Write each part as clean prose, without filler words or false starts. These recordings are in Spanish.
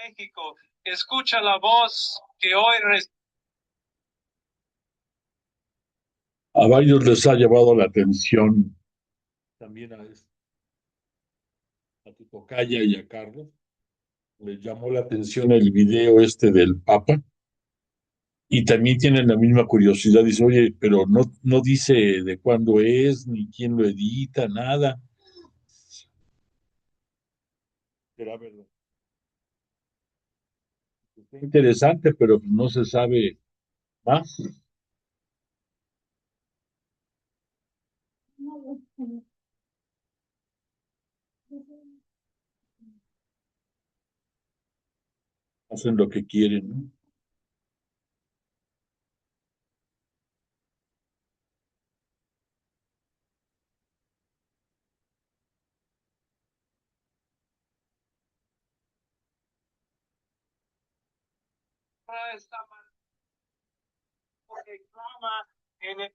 México, escucha la voz que hoy a varios les ha llevado la atención, también a tu tocaya y a Carlos, les llamó la atención el video este del Papa y también tienen la misma curiosidad, dice, oye, pero no dice de cuándo es, ni quién lo edita, nada. Será verdad. Está interesante, pero no se sabe más. Hacen lo que quieren, ¿no? Esta reclama en el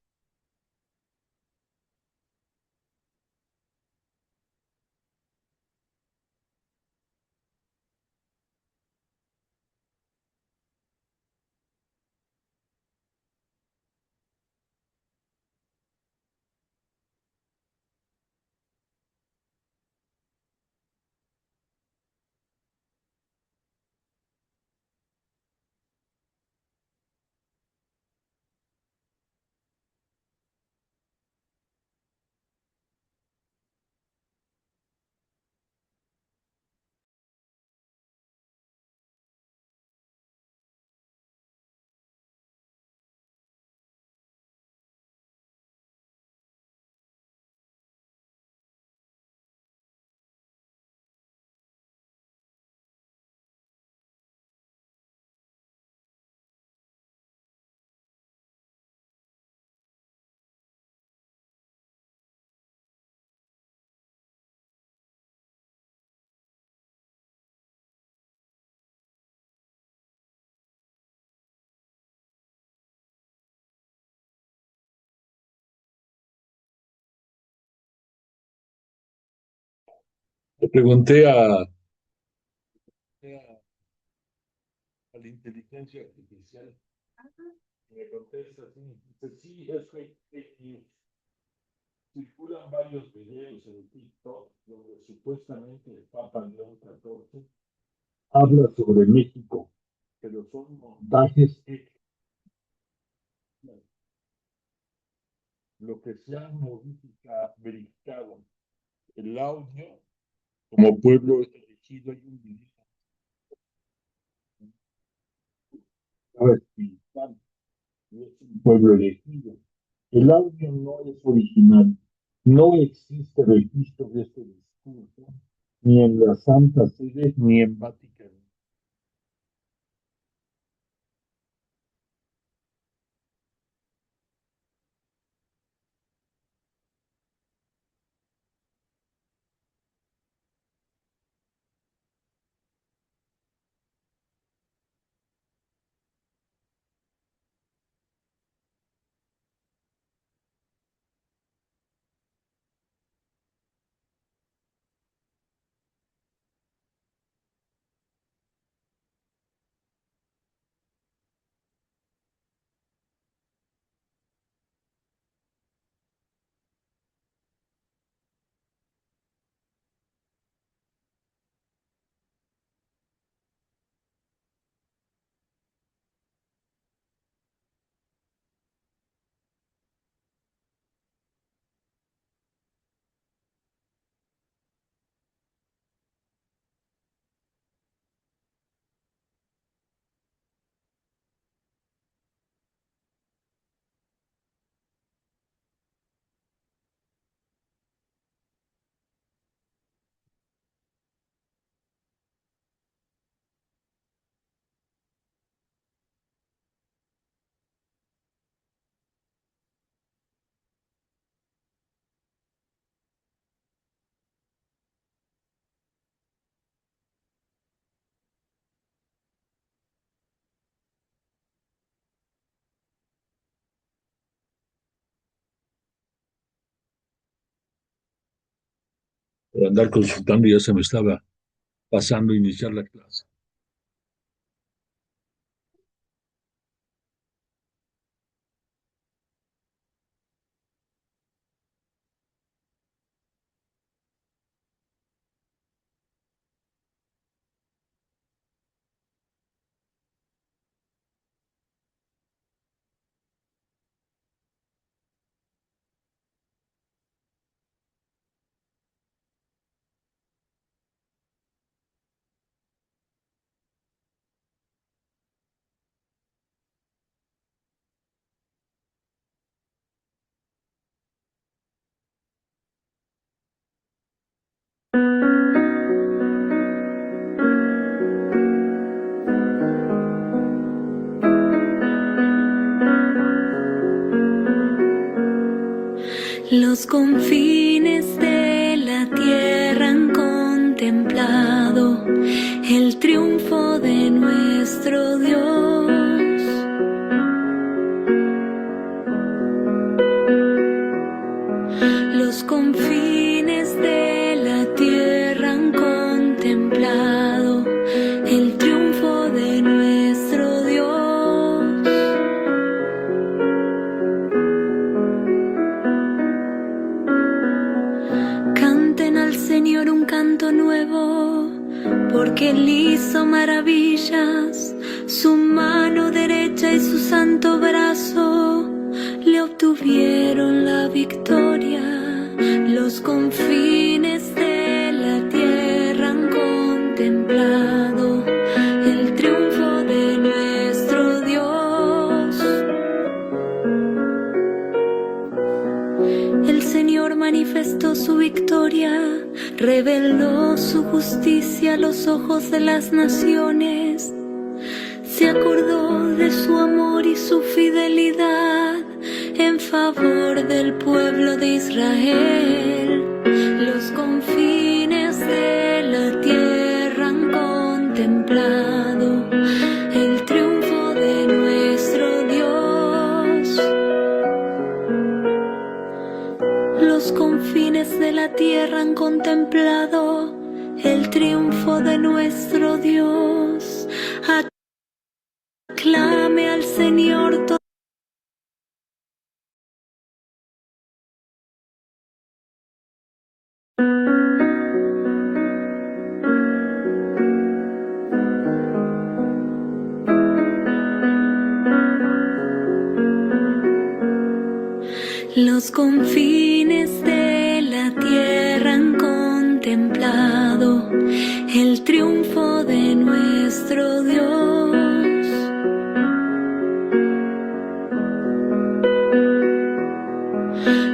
Le pregunté a la inteligencia artificial y me contesta así, dice, sí, es fake news. Circulan varios videos en TikTok donde supuestamente el Papa León XIV habla sobre México, pero son montajes hechos. Lo que se ha verificado, el audio, como pueblo elegido, hay un video espiritual, y es un pueblo elegido. El audio no es original, no existe registro de este discurso, ni en la Santa Sede ni en Vaticano. Por andar consultando ya se me estaba pasando a iniciar la clase. Los confines de la tierra han contemplado el triunfo de nuestro Dios. Los confines de la tierra han contemplado el triunfo de nuestro Dios. Canten al Señor un canto nuevo, porque Él hizo maravillas. Su mano derecha y su santo brazo le obtuvieron la victoria. Los confines de la tierra han contemplado el triunfo de nuestro Dios. El Señor manifestó su victoria, reveló su justicia a los ojos de las naciones. Se acordó de su amor y su fidelidad en favor del pueblo de Israel. Los confines de la tierra han contemplado el triunfo de nuestro Dios. Los confines de la tierra han contemplado el triunfo de nuestro Dios. Aclame al Señor todo. Los confines de la tierra han contemplado el triunfo de nuestro Dios.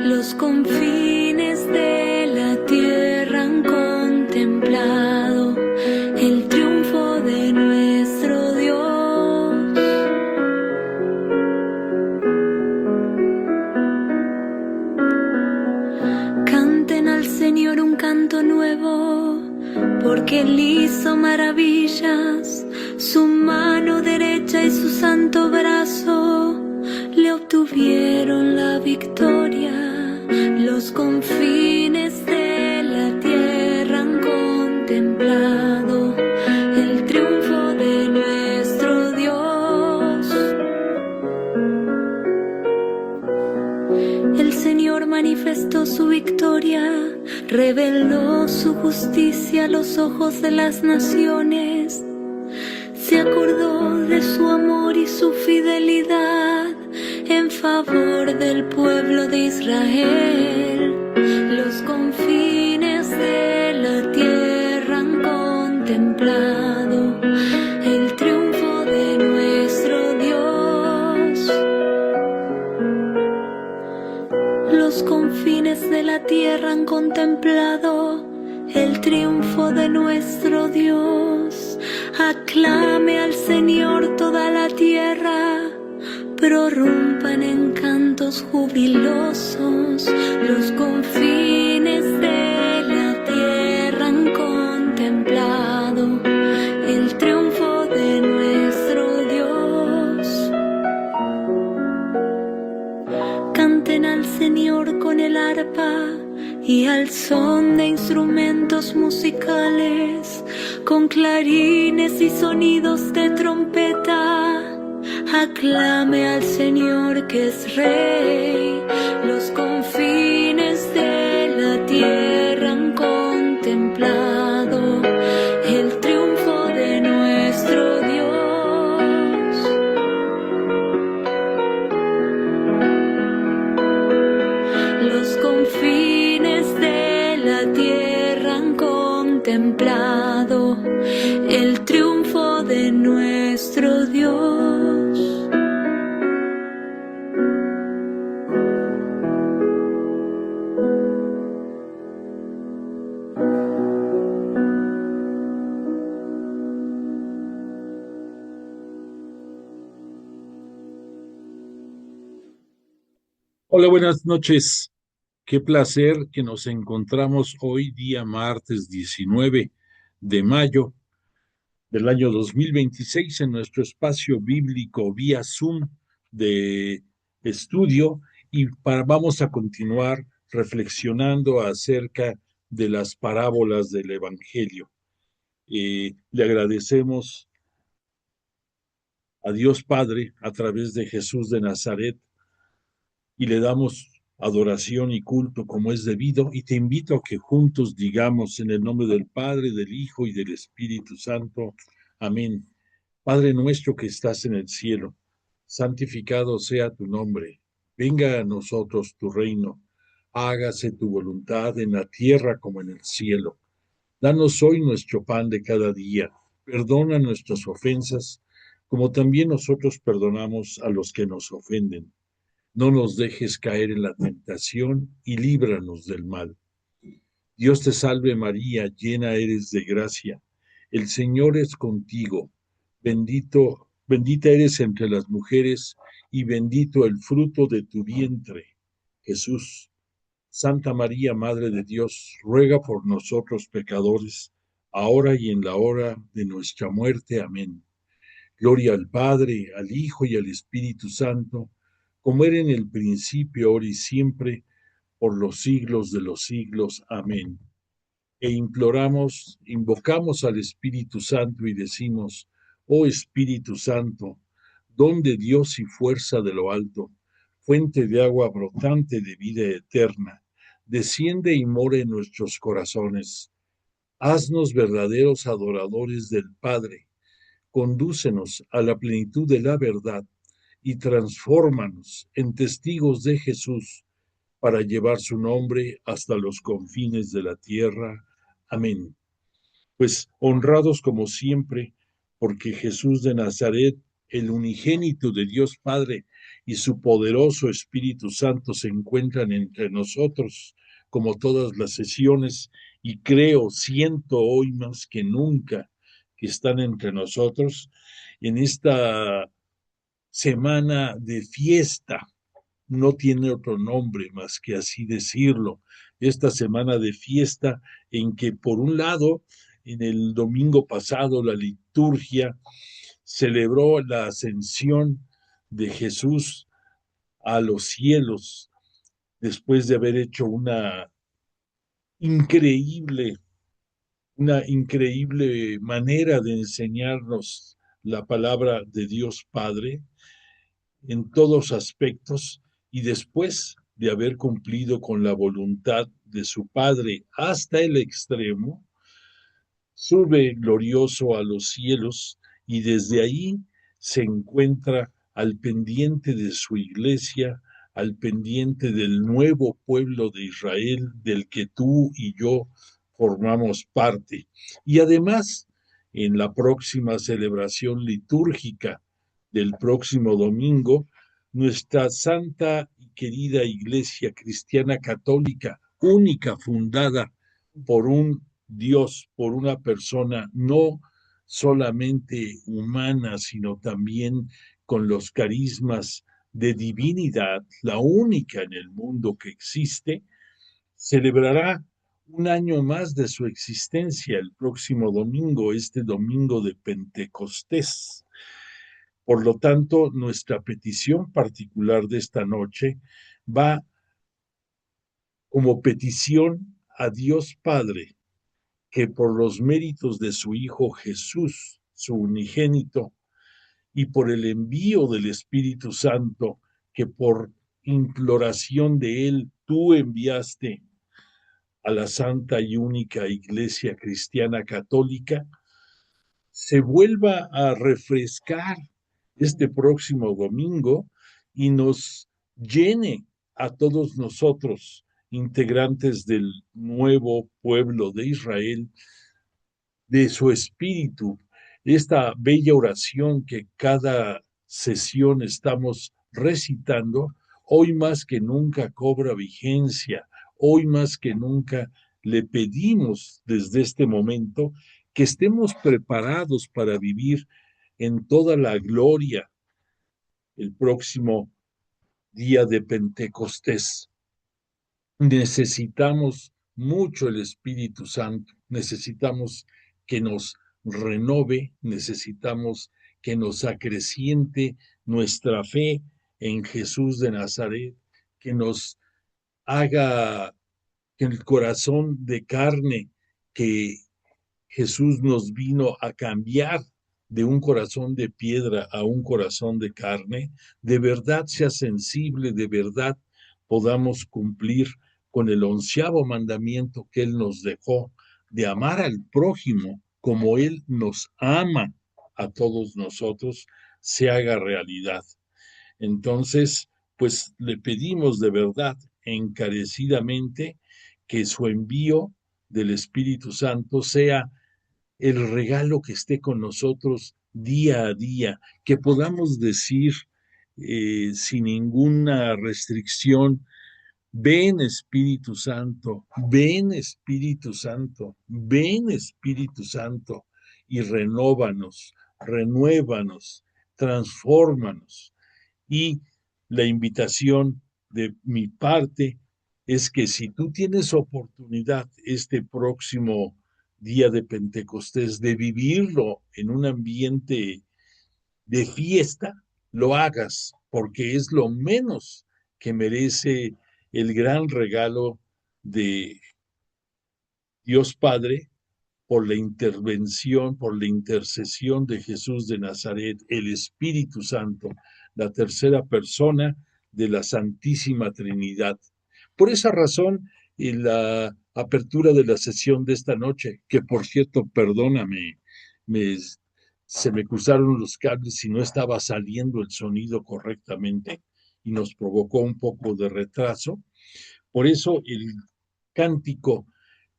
Los confines de la tierra han contemplado el triunfo de nuestro Dios. Canten al Señor un canto nuevo, porque Él hizo maravillas. Su mano derecha y su santo brazo le obtuvieron la victoria. Los confines de la tierra han contemplado el triunfo de nuestro Dios. El Señor manifestó su victoria, reveló su justicia a los ojos de las naciones. Se acordó de su amor y su fidelidad en favor del pueblo de Israel. Los confines de la tierra han contemplado el triunfo de nuestro Dios. Los confines de la tierra han contemplado el triunfo de nuestro Dios. Aclame al Señor toda la tierra, prorrumpan en cantos jubilosos. Los confines de la tierra han contemplado el triunfo de nuestro Dios. Canten al Señor con el arpa y al son de instrumentos musicales, con clarines y sonidos de trompeta. Aclame al Señor que es Rey. Los confines de la tierra han contemplado el triunfo de nuestro Dios. Los confines de la tierra han contemplado el triunfo de nuestro Dios. Hola, buenas noches. Qué placer que nos encontramos hoy, día martes 19 de mayo del año 2026, en nuestro espacio bíblico vía Zoom de estudio y vamos a continuar reflexionando acerca de las parábolas del Evangelio. Le agradecemos a Dios Padre a través de Jesús de Nazaret y le damos adoración y culto como es debido, y te invito a que juntos digamos en el nombre del Padre, del Hijo y del Espíritu Santo. Amén. Padre nuestro que estás en el cielo, santificado sea tu nombre. Venga a nosotros tu reino. Hágase tu voluntad en la tierra como en el cielo. Danos hoy nuestro pan de cada día. Perdona nuestras ofensas, como también nosotros perdonamos a los que nos ofenden. No nos dejes caer en la tentación y líbranos del mal. Dios te salve María, llena eres de gracia. El Señor es contigo. Bendita eres entre las mujeres y bendito el fruto de tu vientre, Jesús. Santa María, Madre de Dios, ruega por nosotros pecadores, ahora y en la hora de nuestra muerte. Amén. Gloria al Padre, al Hijo y al Espíritu Santo, como era en el principio, ahora y siempre, por los siglos de los siglos. Amén. E invocamos al Espíritu Santo y decimos: oh Espíritu Santo, don de Dios y fuerza de lo alto, fuente de agua brotante de vida eterna, desciende y mora en nuestros corazones. Haznos verdaderos adoradores del Padre, condúcenos a la plenitud de la verdad y transfórmanos en testigos de Jesús para llevar su nombre hasta los confines de la tierra. Amén. Pues honrados como siempre, porque Jesús de Nazaret, el unigénito de Dios Padre y su poderoso Espíritu Santo se encuentran entre nosotros, como todas las sesiones, y siento hoy más que nunca que están entre nosotros en esta semana de fiesta. No tiene otro nombre más que así decirlo. Esta semana de fiesta en que, por un lado, en el domingo pasado la liturgia celebró la ascensión de Jesús a los cielos después de haber hecho increíble, una increíble manera de enseñarnos la palabra de Dios Padre en todos aspectos, y después de haber cumplido con la voluntad de su Padre hasta el extremo, sube glorioso a los cielos y desde ahí se encuentra al pendiente de su iglesia, al pendiente del nuevo pueblo de Israel del que tú y yo formamos parte. Y además, en la próxima celebración litúrgica del próximo domingo, nuestra santa y querida Iglesia Cristiana Católica, única, fundada por un Dios, por una persona no solamente humana, sino también con los carismas de divinidad, la única en el mundo que existe, celebrará un año más de su existencia el próximo domingo, este domingo de Pentecostés. Por lo tanto, nuestra petición particular de esta noche va como petición a Dios Padre, que por los méritos de su Hijo Jesús, su unigénito, y por el envío del Espíritu Santo, que por imploración de Él tú enviaste a la santa y única Iglesia Cristiana Católica, se vuelva a refrescar este próximo domingo y nos llene a todos nosotros, integrantes del nuevo pueblo de Israel, de su espíritu. Esta bella oración que cada sesión estamos recitando, hoy más que nunca cobra vigencia, hoy más que nunca le pedimos desde este momento que estemos preparados para vivir en toda la gloria el próximo día de Pentecostés. necesitamos mucho el Espíritu Santo, necesitamos que nos renove, necesitamos que nos acreciente nuestra fe en Jesús de Nazaret, que nos haga que el corazón de carne que Jesús nos vino a cambiar de un corazón de piedra a un corazón de carne, de verdad sea sensible, de verdad podamos cumplir con el 11º mandamiento que Él nos dejó, de amar al prójimo como Él nos ama a todos nosotros, se haga realidad. Entonces, pues le pedimos de verdad, encarecidamente, que su envío del Espíritu Santo sea el regalo que esté con nosotros día a día, que podamos decir sin ninguna restricción: ven Espíritu Santo, ven Espíritu Santo, ven Espíritu Santo, y renóvanos, renuévanos, transfórmanos. Y la invitación de mi parte es que si tú tienes oportunidad este próximo día de Pentecostés de vivirlo en un ambiente de fiesta, lo hagas, porque es lo menos que merece el gran regalo de Dios Padre por la intervención, por la intercesión de Jesús de Nazaret, el Espíritu Santo, la tercera persona de la Santísima Trinidad. Por esa razón, en la apertura de la sesión de esta noche, que por cierto, perdóname, se me cruzaron los cables y no estaba saliendo el sonido correctamente y nos provocó un poco de retraso. Por eso el cántico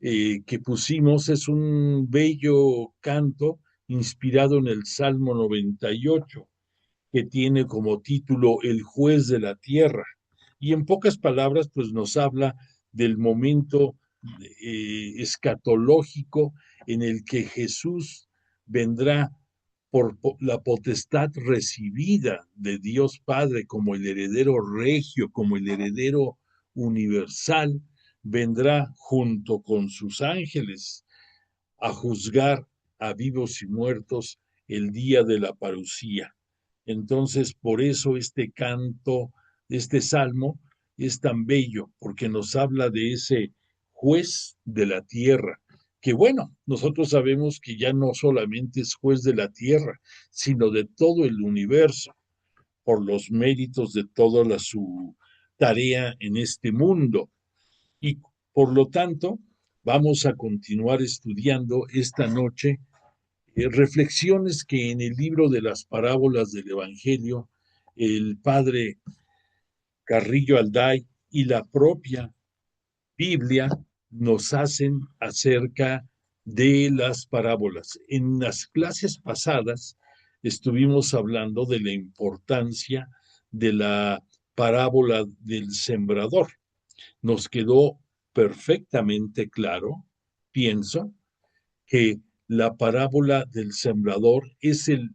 que pusimos es un bello canto inspirado en el Salmo 98, que tiene como título El juez de la tierra. Y en pocas palabras, pues nos habla del momento escatológico en el que Jesús vendrá por la potestad recibida de Dios Padre como el heredero regio, como el heredero universal, vendrá junto con sus ángeles a juzgar a vivos y muertos el día de la parucía. Entonces, por eso este canto, este salmo, es tan bello, porque nos habla de ese juez de la tierra, que bueno, nosotros sabemos que ya no solamente es juez de la tierra, sino de todo el universo, por los méritos de toda su tarea en este mundo. Y por lo tanto, vamos a continuar estudiando esta noche reflexiones que en el libro de las parábolas del Evangelio el padre Carrillo Alday y la propia Biblia nos hacen acerca de las parábolas. En las clases pasadas estuvimos hablando de la importancia de la parábola del sembrador. Nos quedó perfectamente claro, pienso, que la parábola del sembrador es el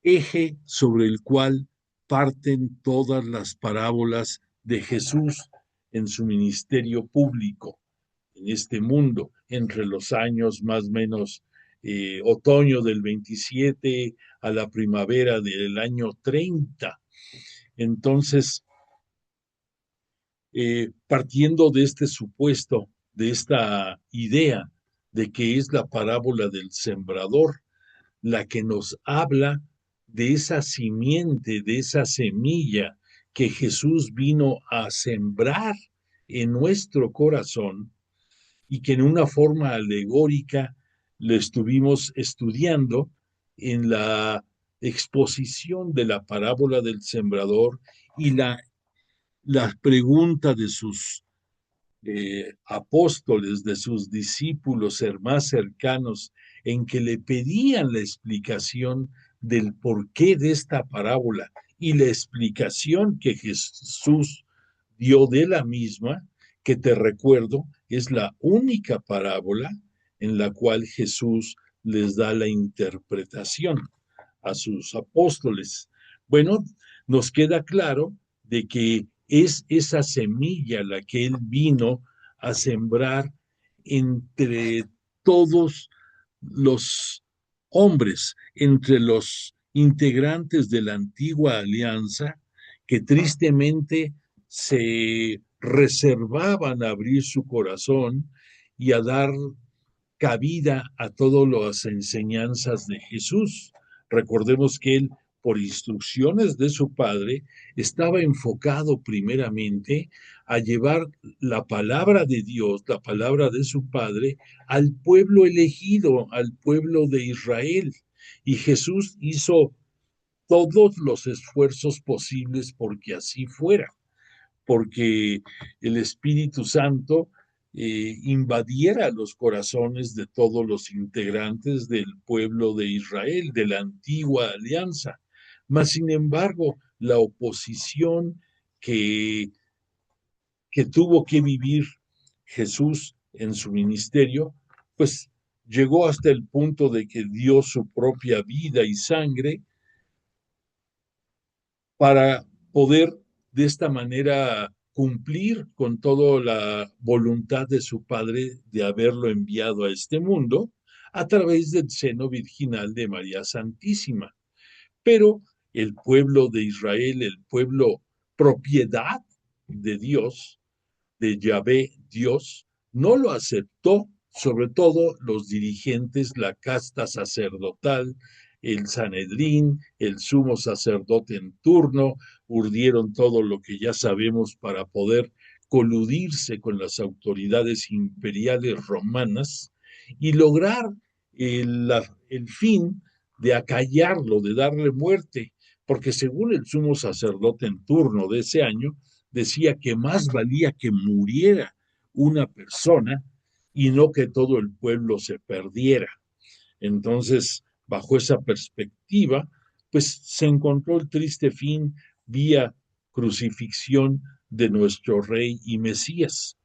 eje sobre el cual parten todas las parábolas de Jesús en su ministerio público en este mundo, entre los años más o menos otoño del 27 a la primavera del año 30. Entonces, partiendo de este supuesto, de esta idea de que es la parábola del sembrador la que nos habla de esa simiente, de esa semilla que Jesús vino a sembrar en nuestro corazón y que en una forma alegórica lo estuvimos estudiando en la exposición de la parábola del sembrador y la pregunta de sus apóstoles, de sus discípulos más cercanos, en que le pedían la explicación del porqué de esta parábola y la explicación que Jesús dio de la misma, que te recuerdo, es la única parábola en la cual Jesús les da la interpretación a sus apóstoles. Bueno, nos queda claro de que es esa semilla la que Él vino a sembrar entre todos los hombres, entre los integrantes de la antigua alianza, que tristemente se reservaban a abrir su corazón y a dar cabida a todas las enseñanzas de Jesús. Recordemos que él, por instrucciones de su padre, estaba enfocado primeramente a llevar la palabra de Dios, la palabra de su padre, al pueblo elegido, al pueblo de Israel. Y Jesús hizo todos los esfuerzos posibles porque así fuera, porque el Espíritu Santo invadiera los corazones de todos los integrantes del pueblo de Israel, de la antigua alianza. Mas, sin embargo, la oposición que, que tuvo que vivir Jesús en su ministerio, pues llegó hasta el punto de que dio su propia vida y sangre para poder de esta manera cumplir con toda la voluntad de su Padre de haberlo enviado a este mundo a través del seno virginal de María Santísima. Pero el pueblo de Israel, el pueblo propiedad de Dios, de Yahvé Dios, no lo aceptó, sobre todo los dirigentes, la casta sacerdotal, el Sanedrín, el sumo sacerdote en turno, urdieron todo lo que ya sabemos para poder coludirse con las autoridades imperiales romanas y lograr el fin de acallarlo, de darle muerte, porque según el sumo sacerdote en turno de ese año, decía que más valía que muriera una persona y no que todo el pueblo se perdiera. Entonces, bajo esa perspectiva, pues se encontró el triste fin vía crucifixión de nuestro Rey y Mesías.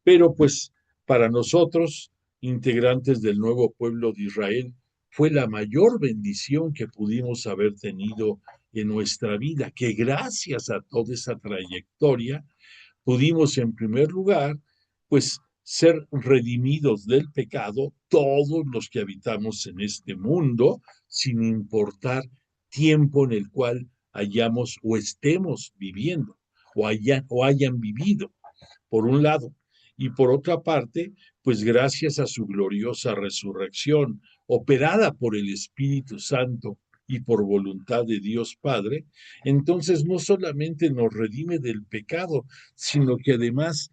Pero pues para nosotros, integrantes del nuevo pueblo de Israel, fue la mayor bendición que pudimos haber tenido en nuestra vida, que gracias a toda esa trayectoria pudimos en primer lugar, pues ser redimidos del pecado todos los que habitamos en este mundo, sin importar tiempo en el cual hayamos o estemos viviendo o hayan vivido, por un lado. Y por otra parte, pues gracias a su gloriosa resurrección, operada por el Espíritu Santo y por voluntad de Dios Padre, entonces no solamente nos redime del pecado, sino que además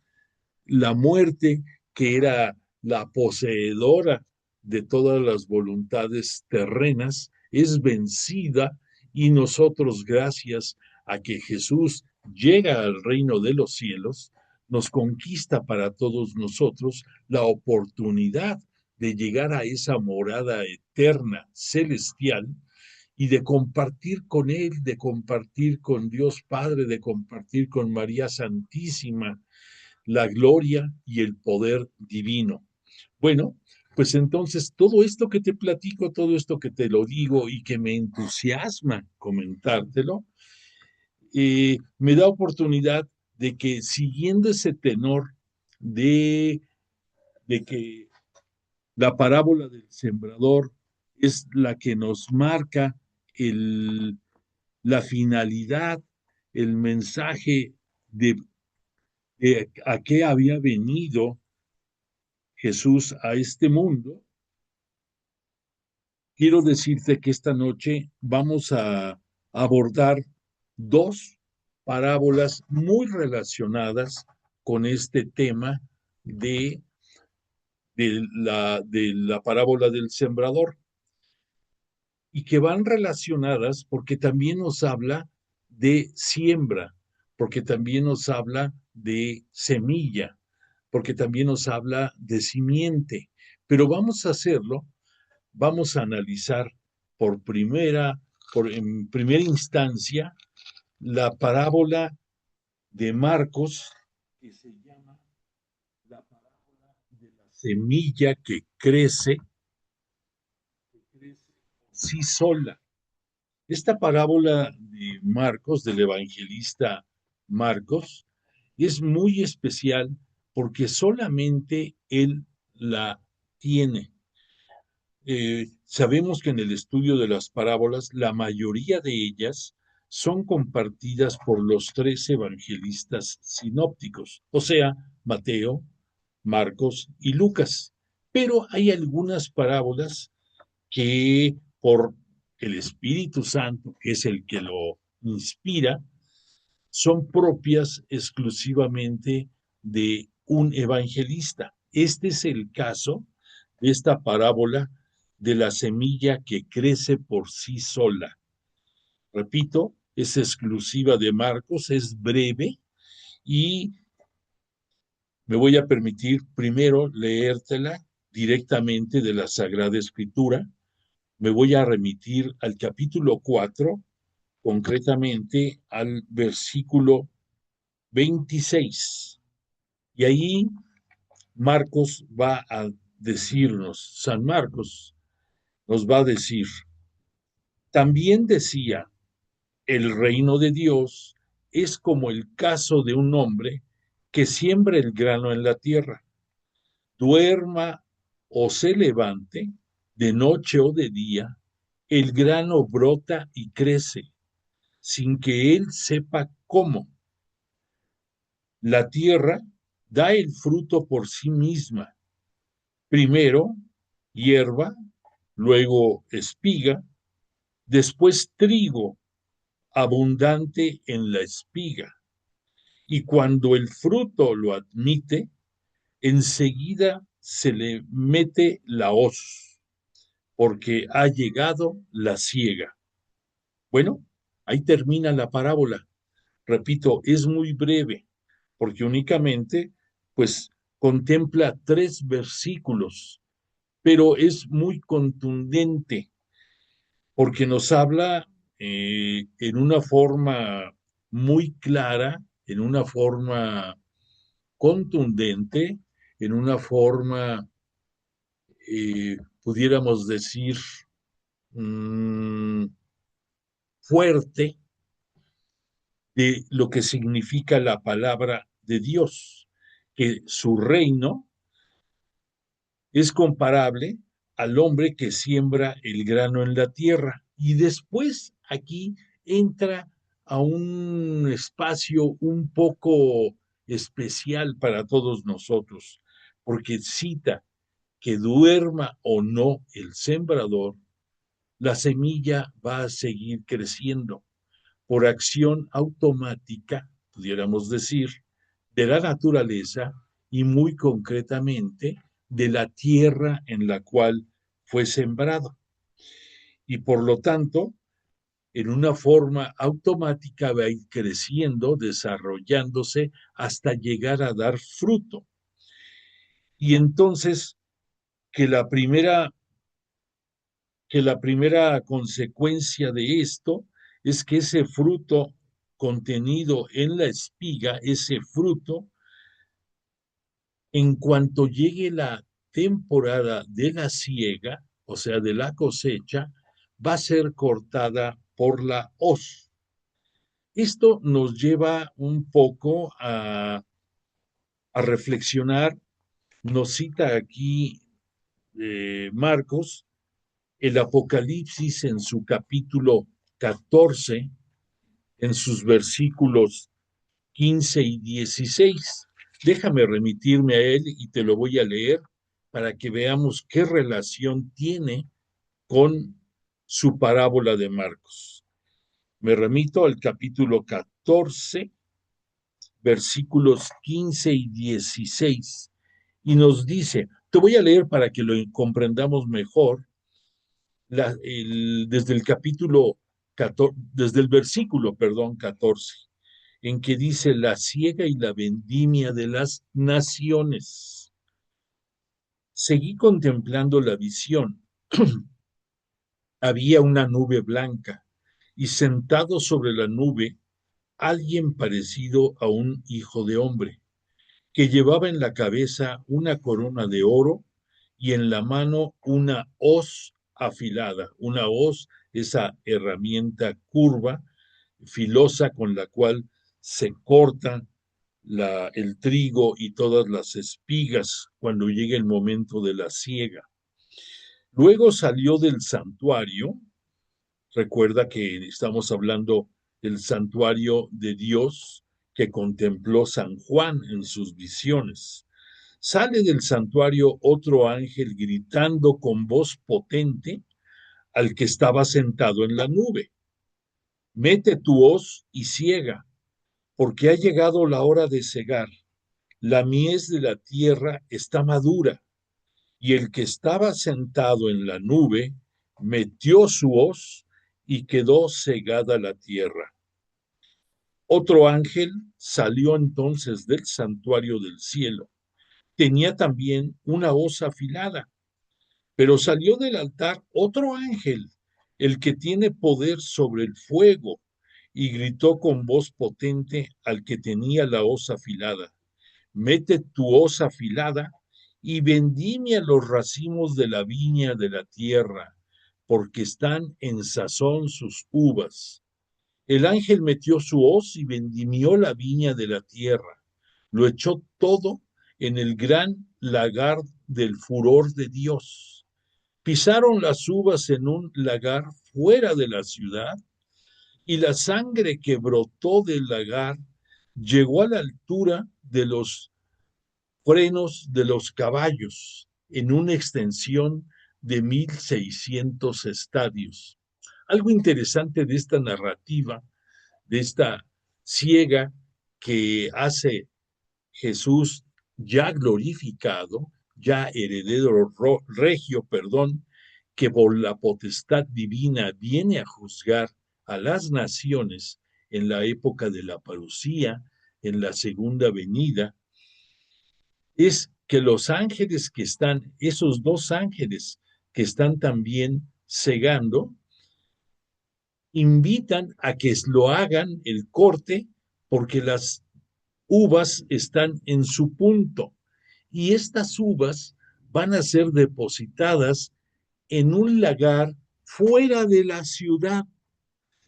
la muerte, que era la poseedora de todas las voluntades terrenas, es vencida y nosotros, gracias a que Jesús llega al reino de los cielos, nos conquista para todos nosotros la oportunidad de llegar a esa morada eterna, celestial, y de compartir con Él, de compartir con Dios Padre, de compartir con María Santísima, la gloria y el poder divino. Bueno, pues entonces todo esto que te platico, todo esto que te lo digo y que me entusiasma comentártelo, me da oportunidad de que siguiendo ese tenor de, de que la parábola del sembrador es la que nos marca el, la finalidad, el mensaje de a qué había venido Jesús a este mundo, quiero decirte que esta noche vamos a abordar dos parábolas muy relacionadas con este tema de, de la parábola del sembrador y que van relacionadas porque también nos habla de siembra, porque también nos habla de semilla, porque también nos habla de simiente, pero vamos a hacerlo, vamos a analizar en primera instancia, la parábola de Marcos, que se llama la parábola de la semilla que crece por sí sola. Esta parábola de Marcos, del evangelista Marcos, es muy especial porque solamente él la tiene. Sabemos que en el estudio de las parábolas, la mayoría de ellas son compartidas por los tres evangelistas sinópticos, o sea, Mateo, Marcos y Lucas. Pero hay algunas parábolas que por el Espíritu Santo, que es el que lo inspira, son propias exclusivamente de un evangelista. Este es el caso de esta parábola de la semilla que crece por sí sola. Repito, es exclusiva de Marcos, es breve y me voy a permitir primero leértela directamente de la Sagrada Escritura. Me voy a remitir al capítulo 4, concretamente al versículo 26. Y ahí Marcos va a decirnos, San Marcos nos va a decir, también decía, el reino de Dios es como el caso de un hombre que siembra el grano en la tierra, duerma o se levante, de noche o de día, el grano brota y crece, sin que él sepa cómo. La tierra da el fruto por sí misma, primero hierba, luego espiga, después trigo abundante en la espiga. Y cuando el fruto lo admite, enseguida se le mete la hoz, porque ha llegado la siega. Bueno, ahí termina la parábola. Repito, es muy breve, porque únicamente, pues, contempla 3 versículos, pero es muy contundente, porque nos habla en una forma muy clara, en una forma contundente, en una forma, pudiéramos decir, mmm, fuerte de lo que significa la palabra de Dios, que su reino es comparable al hombre que siembra el grano en la tierra. Y después aquí entra a un espacio un poco especial para todos nosotros, porque cita que duerma o no el sembrador, la semilla va a seguir creciendo por acción automática, pudiéramos decir, de la naturaleza y muy concretamente de la tierra en la cual fue sembrado. Y por lo tanto, en una forma automática va a ir creciendo, desarrollándose hasta llegar a dar fruto. Y entonces que la primera consecuencia de esto es que ese fruto contenido en la espiga, ese fruto, en cuanto llegue la temporada de la siega, o sea, de la cosecha, va a ser cortada por la hoz. Esto nos lleva un poco a reflexionar. Nos cita aquí Marcos el Apocalipsis en su capítulo 14, en sus versículos 15 y 16. Déjame remitirme a él y te lo voy a leer para que veamos qué relación tiene con su parábola de Marcos. Me remito al capítulo 14, versículos 15 y 16, y nos dice, te voy a leer para que lo comprendamos mejor, desde el capítulo 14, desde el versículo, perdón, 14, en que dice la siega y la vendimia de las naciones. Seguí contemplando la visión. Había una nube blanca y sentado sobre la nube alguien parecido a un hijo de hombre, que llevaba en la cabeza una corona de oro y en la mano una hoz afilada. Una hoz, esa herramienta curva, filosa con la cual se corta el trigo y todas las espigas cuando llega el momento de la siega. Luego salió del santuario. Recuerda que estamos hablando del santuario de Dios que contempló San Juan en sus visiones. Sale del santuario otro ángel gritando con voz potente al que estaba sentado en la nube: mete tu hoz y siega, porque ha llegado la hora de segar. La mies de la tierra está madura. Y el que estaba sentado en la nube metió su hoz y quedó segada la tierra. Otro ángel salió entonces del santuario del cielo. Tenía también una hoz afilada, pero salió del altar otro ángel, el que tiene poder sobre el fuego, y gritó con voz potente al que tenía la hoz afilada: mete tu hoz afilada y vendimia los racimos de la viña de la tierra, porque están en sazón sus uvas. El ángel metió su hoz y vendimió la viña de la tierra. Lo echó todo en el gran lagar del furor de Dios. Pisaron las uvas en un lagar fuera de la ciudad, y la sangre que brotó del lagar llegó a la altura de los frenos de los caballos en una extensión de 1,600 estadios. Algo interesante de esta narrativa, de esta siega que hace Jesús ya glorificado, ya heredero regio, que por la potestad divina viene a juzgar a las naciones en la época de la parucía, en la segunda venida, es que los ángeles que están, esos dos ángeles que están también cegando, invitan a que lo hagan el corte, porque las uvas están en su punto, y estas uvas van a ser depositadas en un lagar fuera de la ciudad.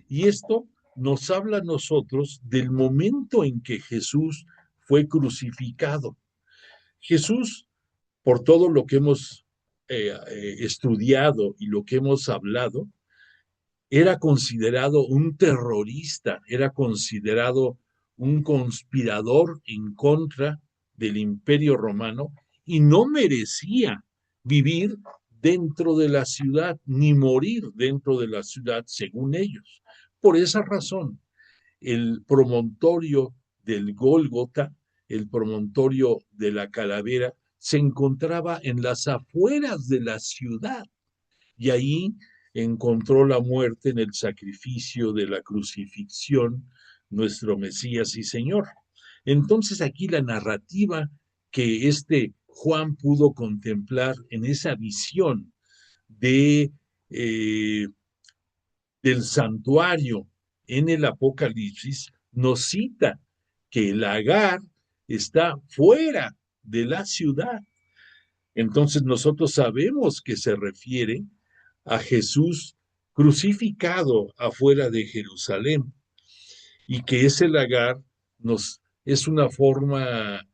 Y esto nos habla a nosotros del momento en que Jesús fue crucificado. Jesús, por todo lo que hemos estudiado y lo que hemos hablado, era considerado un terrorista, era considerado un conspirador en contra del Imperio Romano, y no merecía vivir dentro de la ciudad ni morir dentro de la ciudad, según ellos. Por esa razón, el promontorio del Gólgota, el promontorio de la Calavera, se encontraba en las afueras de la ciudad, y ahí encontró la muerte en el sacrificio de la crucifixión nuestro Mesías y Señor. Entonces aquí la narrativa que Juan pudo contemplar en esa visión de del santuario en el Apocalipsis nos cita que el lagar está fuera de la ciudad. Entonces nosotros sabemos que se refiere a Jesús crucificado afuera de Jerusalén, y que ese lagar es una forma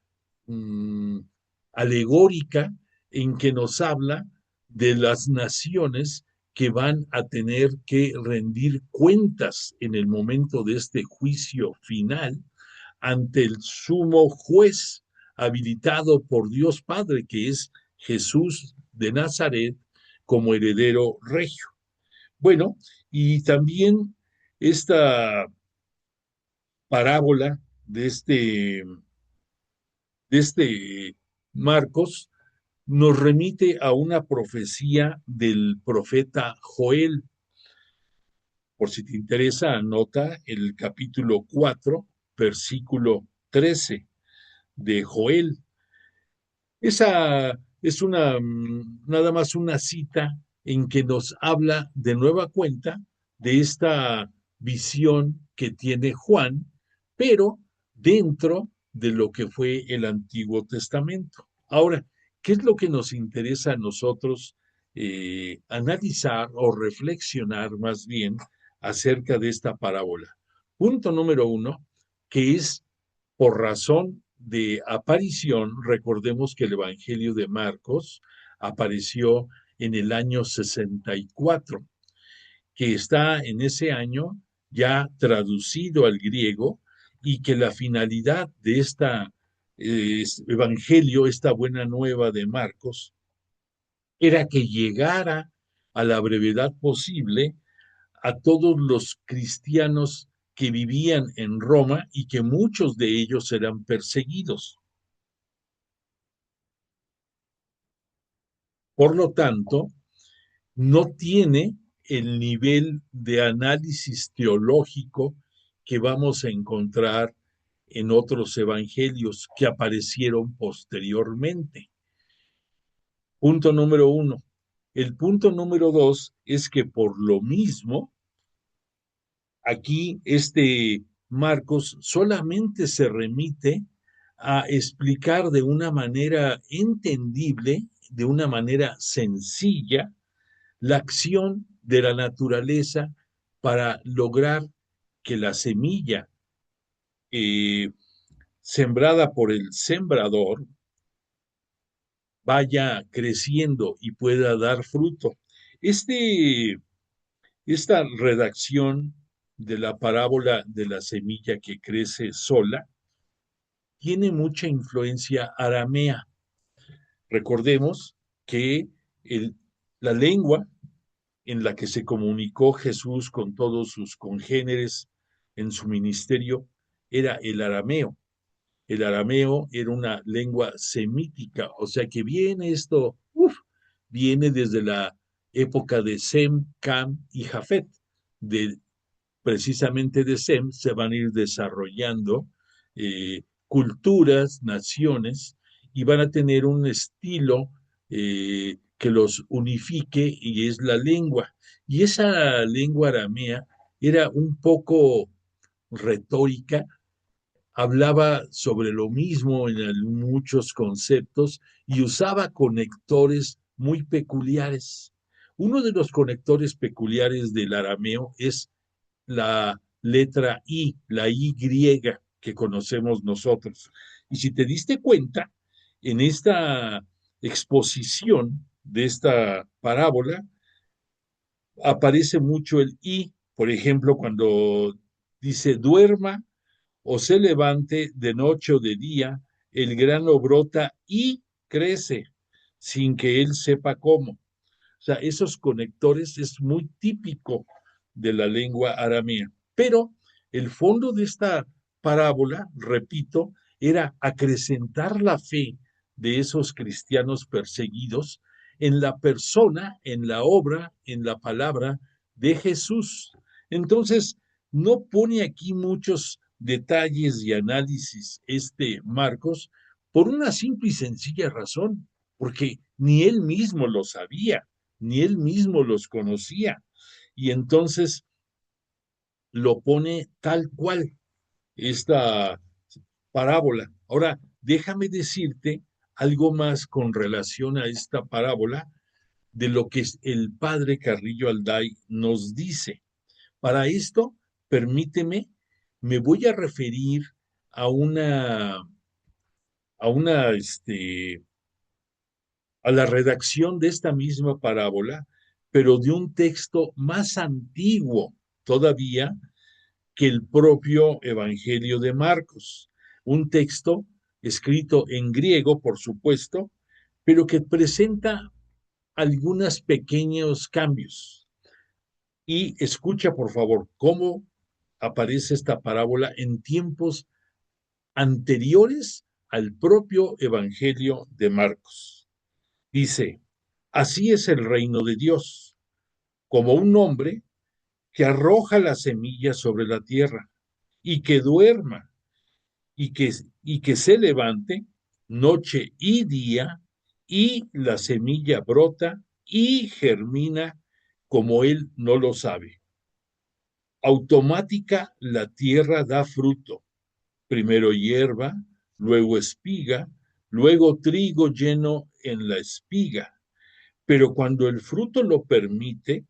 alegórica en que nos habla de las naciones que van a tener que rendir cuentas en el momento de este juicio final ante el sumo juez habilitado por Dios Padre, que es Jesús de Nazaret, como heredero regio. Bueno, y también esta parábola de este Marcos nos remite a una profecía del profeta Joel. Por si te interesa, anota el capítulo 4, versículo 13 de Joel. Esa es nada más una cita en que nos habla de nueva cuenta de esta visión que tiene Juan, pero dentro de lo que fue el Antiguo Testamento. Ahora, ¿qué es lo que nos interesa a nosotros analizar o reflexionar más bien acerca de esta parábola? Punto número 1, que es por razón de aparición. Recordemos que el Evangelio de Marcos apareció en el año 64, que está en ese año ya traducido al griego, y que la finalidad de evangelio, esta buena nueva de Marcos, era que llegara a la brevedad posible a todos los cristianos que vivían en Roma y que muchos de ellos eran perseguidos. Por lo tanto, no tiene el nivel de análisis teológico que vamos a encontrar en otros evangelios que aparecieron posteriormente. Punto número 1. El punto número 2 es que por lo mismo, aquí Marcos solamente se remite a explicar de una manera entendible, de una manera sencilla, la acción de la naturaleza para lograr que la semilla sembrada por el sembrador vaya creciendo y pueda dar fruto. Esta redacción de la parábola de la semilla que crece sola tiene mucha influencia aramea. Recordemos que la lengua en la que se comunicó Jesús con todos sus congéneres en su ministerio era el arameo. El arameo era una lengua semítica, o sea que viene desde la época de Sem, Cam y Jafet. Precisamente de Sem se van a ir desarrollando culturas, naciones, y van a tener un estilo que los unifique, y es la lengua. Y esa lengua aramea era un poco retórica, hablaba sobre lo mismo en muchos conceptos y usaba conectores muy peculiares. Uno de los conectores peculiares del arameo es la letra I, la Y que conocemos nosotros. Y si te diste cuenta, en esta exposición de esta parábola aparece mucho el I. Por ejemplo, cuando dice duerma o se levante de noche o de día, el grano brota y crece sin que él sepa cómo. O sea, esos conectores es muy típico de la lengua aramea. Pero el fondo de esta parábola, repito, era acrecentar la fe de esos cristianos perseguidos en la persona, en la obra, en la palabra de Jesús. Entonces, no pone aquí muchos detalles y análisis Marcos por una simple y sencilla razón, porque ni él mismo lo sabía, ni él mismo los conocía, y entonces lo pone tal cual esta parábola. Ahora, déjame decirte algo más con relación a esta parábola de lo que el padre Carrillo Alday nos dice. Para esto, permíteme, me voy a referir a a la redacción de esta misma parábola, pero de un texto más antiguo todavía que el propio Evangelio de Marcos. Un texto escrito en griego, por supuesto, pero que presenta algunos pequeños cambios. Y escucha, por favor, cómo aparece esta parábola en tiempos anteriores al propio Evangelio de Marcos. Dice, así es el reino de Dios, como un hombre que arroja la semilla sobre la tierra y que duerma y que se levante noche y día, y la semilla brota y germina como él no lo sabe. Automática la tierra da fruto, primero hierba, luego espiga, luego trigo lleno en la espiga. Pero cuando el fruto lo permite,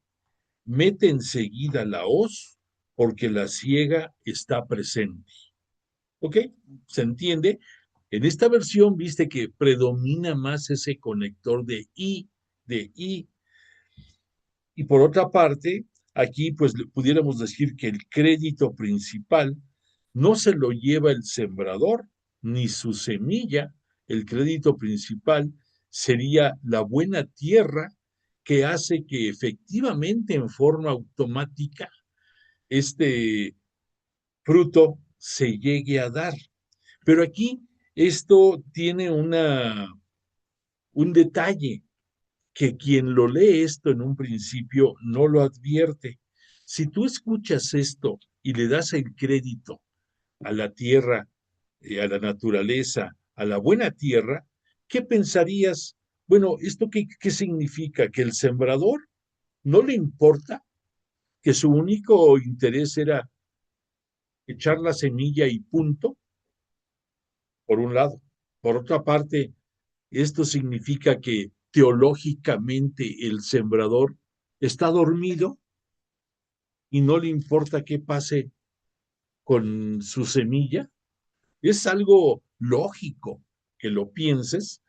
mete enseguida la hoz, porque la siega está presente. ¿Ok? ¿Se entiende? En esta versión viste que predomina más ese conector de I. Y por otra parte, aquí pues pudiéramos decir que el crédito principal no se lo lleva el sembrador ni su semilla. El crédito principal sería la buena tierra que hace que efectivamente en forma automática este fruto se llegue a dar. Pero aquí esto tiene un detalle que quien lo lee esto en un principio no lo advierte. Si tú escuchas esto y le das el crédito a la tierra, a la naturaleza, a la buena tierra, ¿qué pensarías? Bueno, ¿esto qué significa? ¿Que el sembrador no le importa? ¿Que su único interés era echar la semilla y punto? Por un lado. Por otra parte, esto significa que teológicamente el sembrador está dormido y no le importa qué pase con su semilla. Es algo lógico que lo pienses,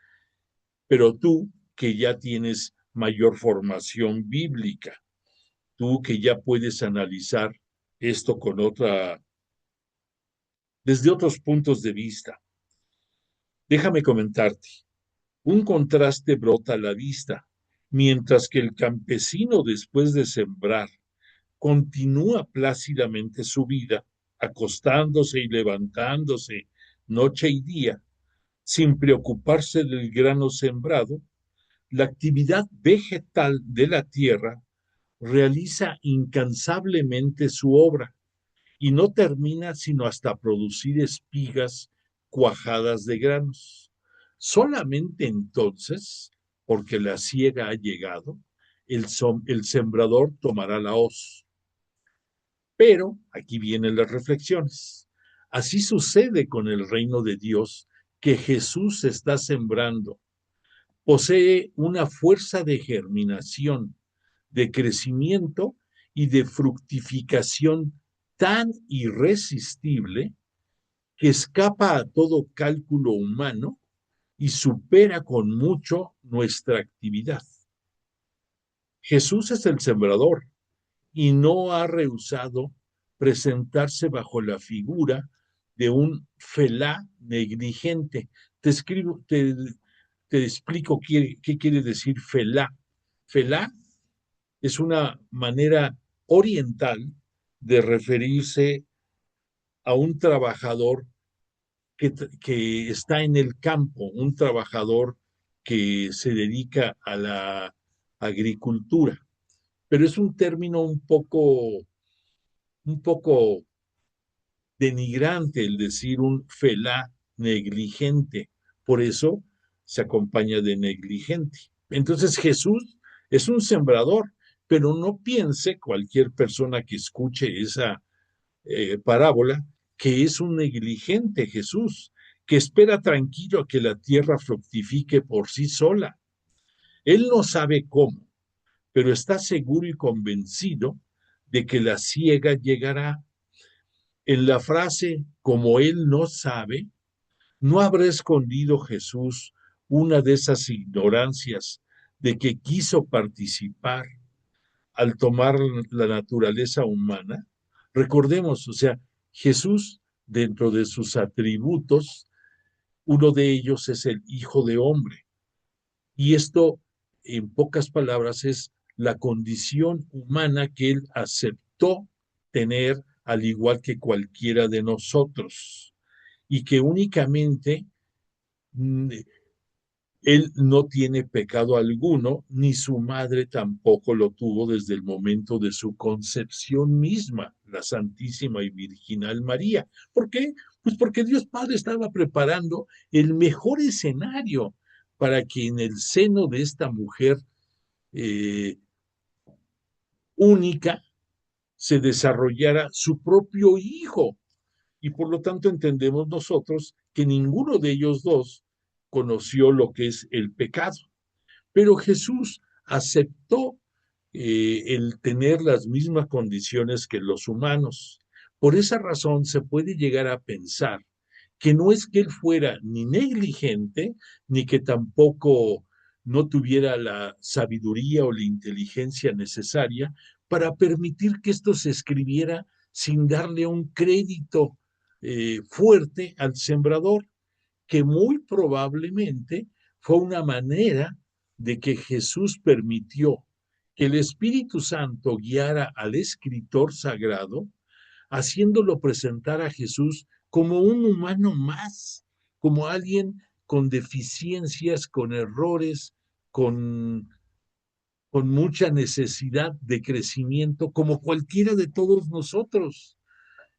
pero tú que ya tienes mayor formación bíblica, tú que ya puedes analizar esto desde otros puntos de vista, déjame comentarte. Un contraste brota a la vista, mientras que el campesino, después de sembrar, continúa plácidamente su vida, acostándose y levantándose noche y día, sin preocuparse del grano sembrado. La actividad vegetal de la tierra realiza incansablemente su obra y no termina sino hasta producir espigas cuajadas de granos. Solamente entonces, porque la siega ha llegado, el sembrador tomará la hoz. Pero aquí vienen las reflexiones. Así sucede con el reino de Dios que Jesús está sembrando. Posee una fuerza de germinación, de crecimiento y de fructificación tan irresistible que escapa a todo cálculo humano y supera con mucho nuestra actividad. Jesús es el sembrador y no ha rehusado presentarse bajo la figura de un felá negligente. Te explico qué quiere decir felá. Felá es una manera oriental de referirse a un trabajador que está en el campo, un trabajador que se dedica a la agricultura. Pero es un término un poco denigrante el decir un felá negligente. Por eso se acompaña de negligente. Entonces Jesús es un sembrador, pero no piense cualquier persona que escuche esa parábola que es un negligente Jesús, que espera tranquilo a que la tierra fructifique por sí sola. Él no sabe cómo, pero está seguro y convencido de que la siega llegará. En la frase, como él no sabe, no habrá escondido Jesús una de esas ignorancias de que quiso participar al tomar la naturaleza humana. Recordemos, o sea, Jesús, dentro de sus atributos, uno de ellos es el Hijo de Hombre. Y esto, en pocas palabras, es la condición humana que él aceptó tener al igual que cualquiera de nosotros. Y que únicamente él no tiene pecado alguno, ni su madre tampoco lo tuvo desde el momento de su concepción misma, la Santísima y Virginal María. ¿Por qué? Pues porque Dios Padre estaba preparando el mejor escenario para que en el seno de esta mujer eh, única se desarrollara su propio hijo. Y por lo tanto entendemos nosotros que ninguno de ellos dos conoció lo que es el pecado. Pero Jesús aceptó el tener las mismas condiciones que los humanos. Por esa razón se puede llegar a pensar que no es que él fuera ni negligente, ni que tampoco no tuviera la sabiduría o la inteligencia necesaria para permitir que esto se escribiera sin darle un crédito fuerte al sembrador, que muy probablemente fue una manera de que Jesús permitió que el Espíritu Santo guiara al escritor sagrado, haciéndolo presentar a Jesús como un humano más, como alguien con deficiencias, con errores, con, con mucha necesidad de crecimiento, como cualquiera de todos nosotros.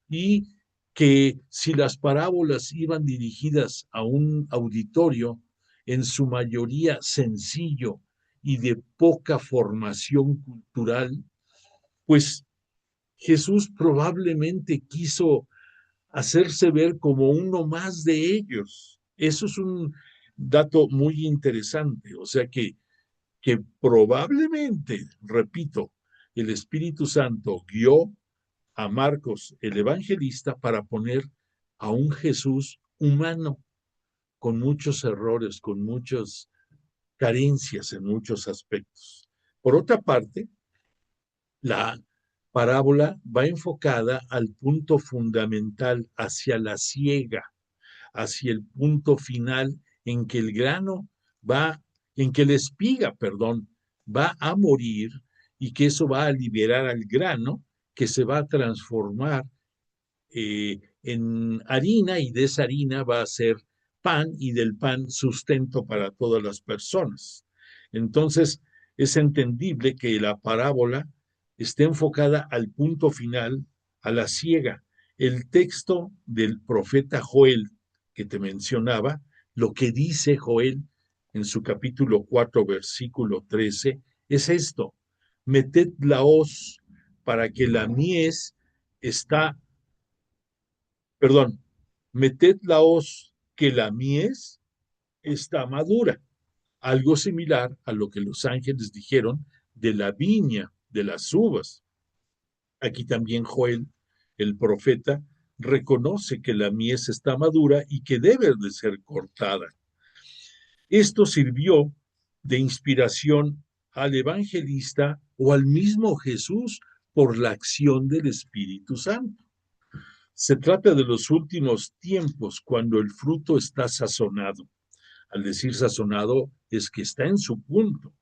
Y que si las parábolas iban dirigidas a un auditorio, en su mayoría sencillo y de poca formación cultural, pues Jesús probablemente quiso hacerse ver como uno más de ellos. Eso es un dato muy interesante. O sea que probablemente, repito, el Espíritu Santo guió a Marcos, el evangelista, para poner a un Jesús humano, con muchos errores, con muchas carencias en muchos aspectos. Por otra parte, la parábola va enfocada al punto fundamental, hacia la siega, hacia el punto final en que el grano va, en que la espiga, perdón, va a morir, y que eso va a liberar al grano, que se va a transformar en harina, y de esa harina va a ser pan, y del pan sustento para todas las personas. Entonces, es entendible que la parábola esté enfocada al punto final, a la siega. El texto del profeta Joel que te mencionaba, lo que dice Joel en su capítulo 4, versículo 13, es esto: meted la hoz para que la mies está, perdón, meted la hoz que la mies está madura. Algo similar a lo que los ángeles dijeron de la viña, de las uvas. Aquí también Joel, el profeta, reconoce que la mies está madura y que debe de ser cortada. Esto sirvió de inspiración al evangelista o al mismo Jesús por la acción del Espíritu Santo. Se trata de los últimos tiempos, cuando el fruto está sazonado. Al decir sazonado, es que está en su punto.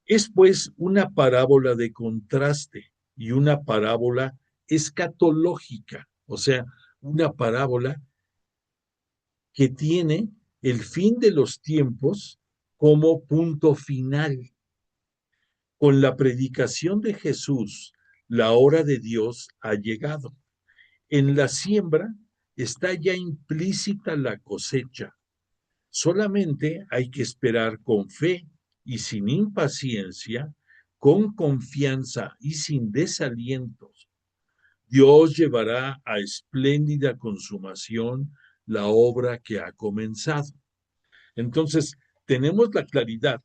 Es pues una parábola de contraste y una parábola escatológica, o sea, una parábola que tiene el fin de los tiempos como punto final. Con la predicación de Jesús, la hora de Dios ha llegado. En la siembra está ya implícita la cosecha. Solamente hay que esperar con fe y sin impaciencia, con confianza y sin desalientos. Dios llevará a espléndida consumación la obra que ha comenzado. Entonces, tenemos la claridad,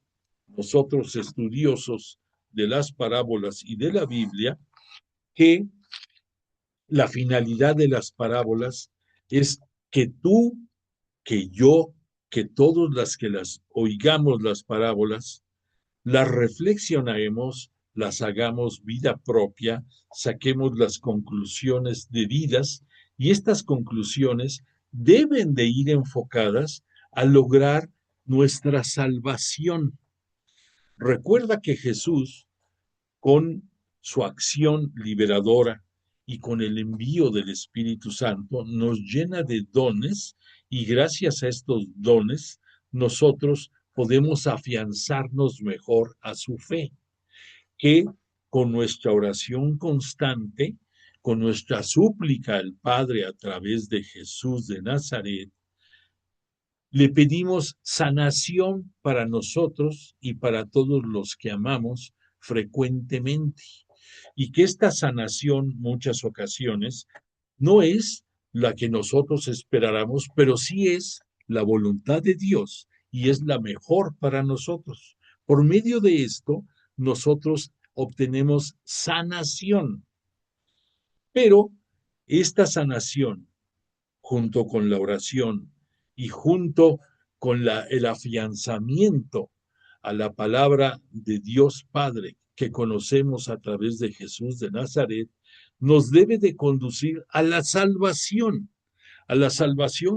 nosotros estudiosos de las parábolas y de la Biblia, que la finalidad de las parábolas es que tú, que yo, que todos las que las oigamos las parábolas, las reflexionemos, las hagamos vida propia, saquemos las conclusiones debidas, y estas conclusiones deben de ir enfocadas a lograr nuestra salvación. Recuerda que Jesús, con su acción liberadora y con el envío del Espíritu Santo, nos llena de dones, y gracias a estos dones nosotros podemos afianzarnos mejor a su fe, que con nuestra oración constante, con nuestra súplica al Padre a través de Jesús de Nazaret, le pedimos sanación para nosotros y para todos los que amamos frecuentemente. Y que esta sanación, muchas ocasiones, no es la que nosotros esperáramos, pero sí es la voluntad de Dios y es la mejor para nosotros. Por medio de esto, nosotros obtenemos sanación. Pero esta sanación, junto con la oración y junto con el afianzamiento a la palabra de Dios Padre que conocemos a través de Jesús de Nazaret, nos debe de conducir a la salvación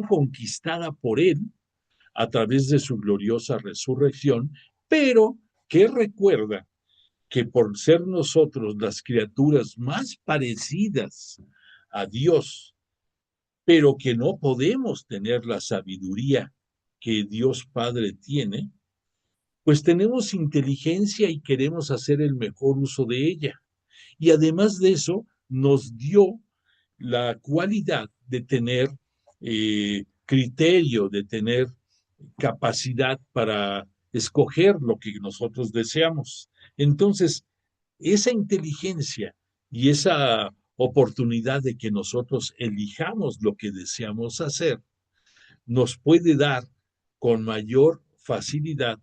conquistada por Él a través de su gloriosa resurrección, pero que recuerda que por ser nosotros las criaturas más parecidas a Dios, pero que no podemos tener la sabiduría que Dios Padre tiene, pues tenemos inteligencia y queremos hacer el mejor uso de ella. Y además de eso, nos dio la cualidad de tener criterio, de tener capacidad para escoger lo que nosotros deseamos. Entonces, esa inteligencia y esa oportunidad de que nosotros elijamos lo que deseamos hacer, nos puede dar con mayor facilidad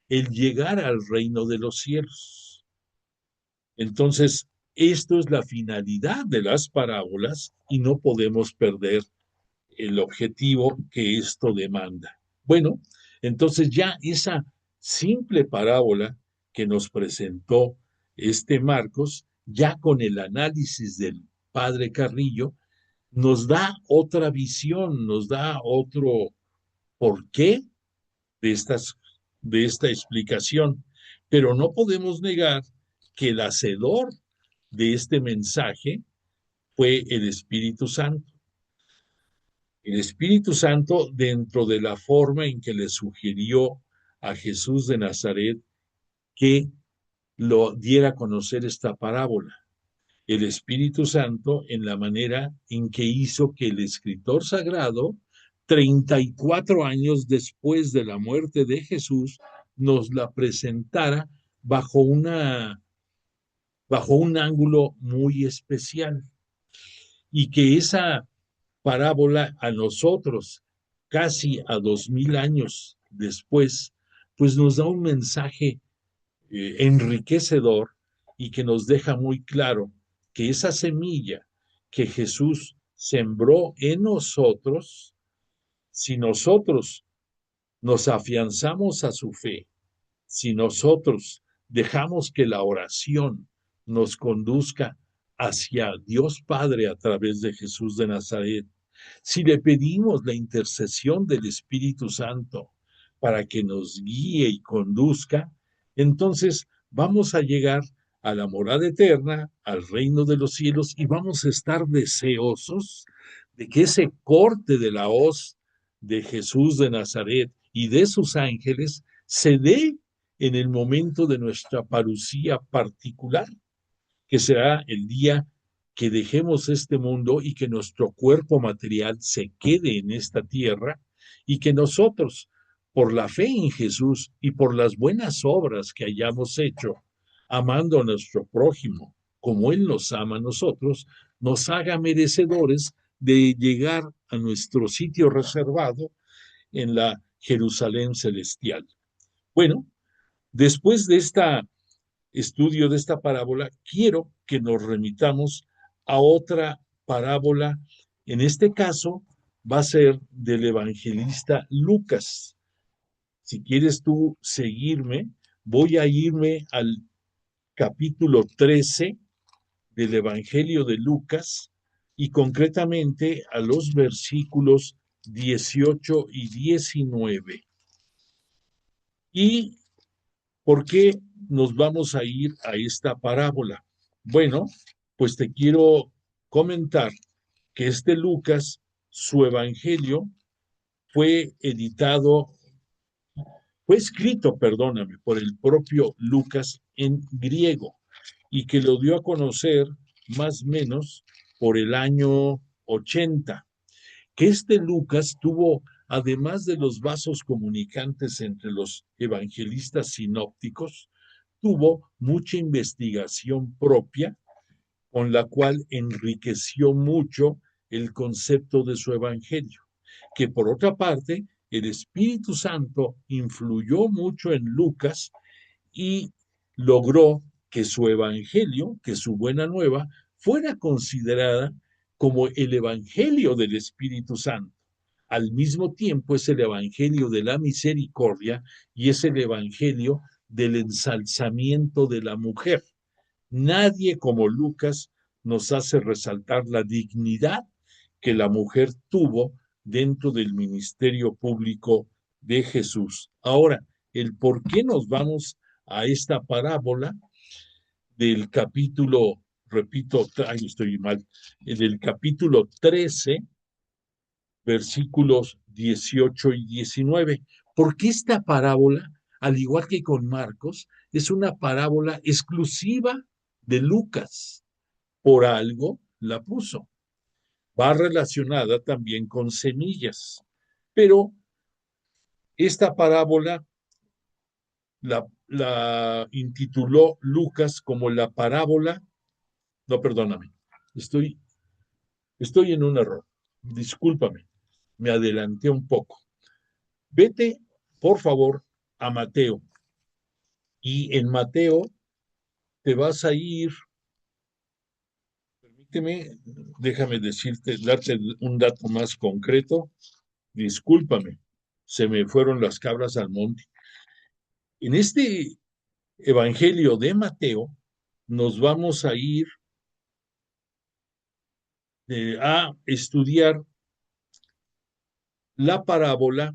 el llegar al reino de los cielos. Entonces, esto es la finalidad de las parábolas y no podemos perder el objetivo que esto demanda. Bueno, entonces ya esa simple parábola que nos presentó este Marcos, ya con el análisis del padre Carrillo, nos da otra visión, nos da otro porqué de esta explicación. Pero no podemos negar que el hacedor de este mensaje fue el Espíritu Santo. El Espíritu Santo, dentro de la forma en que le sugirió a Jesús de Nazaret que lo diera a conocer esta parábola. El Espíritu Santo en la manera en que hizo que el escritor sagrado, 34 años después de la muerte de Jesús, nos la presentara bajo un ángulo muy especial. Y que esa parábola a nosotros, casi a 2000 años después, pues nos da un mensaje enriquecedor y que nos deja muy claro que esa semilla que Jesús sembró en nosotros, si nosotros nos afianzamos a su fe, si nosotros dejamos que la oración nos conduzca hacia Dios Padre a través de Jesús de Nazaret, si le pedimos la intercesión del Espíritu Santo para que nos guíe y conduzca, entonces vamos a llegar a la morada eterna, al reino de los cielos, y vamos a estar deseosos de que ese corte de la hoz de Jesús de Nazaret y de sus ángeles se dé en el momento de nuestra parucía particular, que será el día que dejemos este mundo y que nuestro cuerpo material se quede en esta tierra y que nosotros, por la fe en Jesús y por las buenas obras que hayamos hecho, amando a nuestro prójimo como Él nos ama a nosotros, nos haga merecedores de llegar a nuestro sitio reservado en la Jerusalén celestial. Bueno, después de este estudio de esta parábola, quiero que nos remitamos a otra parábola. En este caso, va a ser del evangelista Lucas. Si quieres tú seguirme, voy a irme al capítulo 13 del Evangelio de Lucas y concretamente a los versículos 18 y 19. ¿Y por qué nos vamos a ir a esta parábola? Bueno, pues te quiero comentar que este Lucas, su evangelio, fue escrito, perdóname, por el propio Lucas en griego y que lo dio a conocer más o menos por el año 80. Que este Lucas tuvo, además de los vasos comunicantes entre los evangelistas sinópticos, tuvo mucha investigación propia, con la cual enriqueció mucho el concepto de su evangelio, que por otra parte, el Espíritu Santo influyó mucho en Lucas y logró que su evangelio, que su buena nueva, fuera considerada como el Evangelio del Espíritu Santo. Al mismo tiempo es el Evangelio de la misericordia y es el Evangelio del ensalzamiento de la mujer. Nadie como Lucas nos hace resaltar la dignidad que la mujer tuvo dentro del ministerio público de Jesús. Ahora, el por qué nos vamos a esta parábola del capítulo, repito, estoy mal, del capítulo 13, versículos 18 y 19. Porque esta parábola, al igual que con Marcos, es una parábola exclusiva de Lucas. Por algo la puso. Va relacionada también con semillas. Pero esta parábola la intituló Lucas como la parábola. No, perdóname. Estoy en un error. Discúlpame. Me adelanté un poco. Vete, por favor, a Mateo. Y en Mateo te vas a ir, permíteme, déjame darte un dato más concreto. Discúlpame, se me fueron las cabras al monte. En este Evangelio de Mateo nos vamos a ir a estudiar la parábola,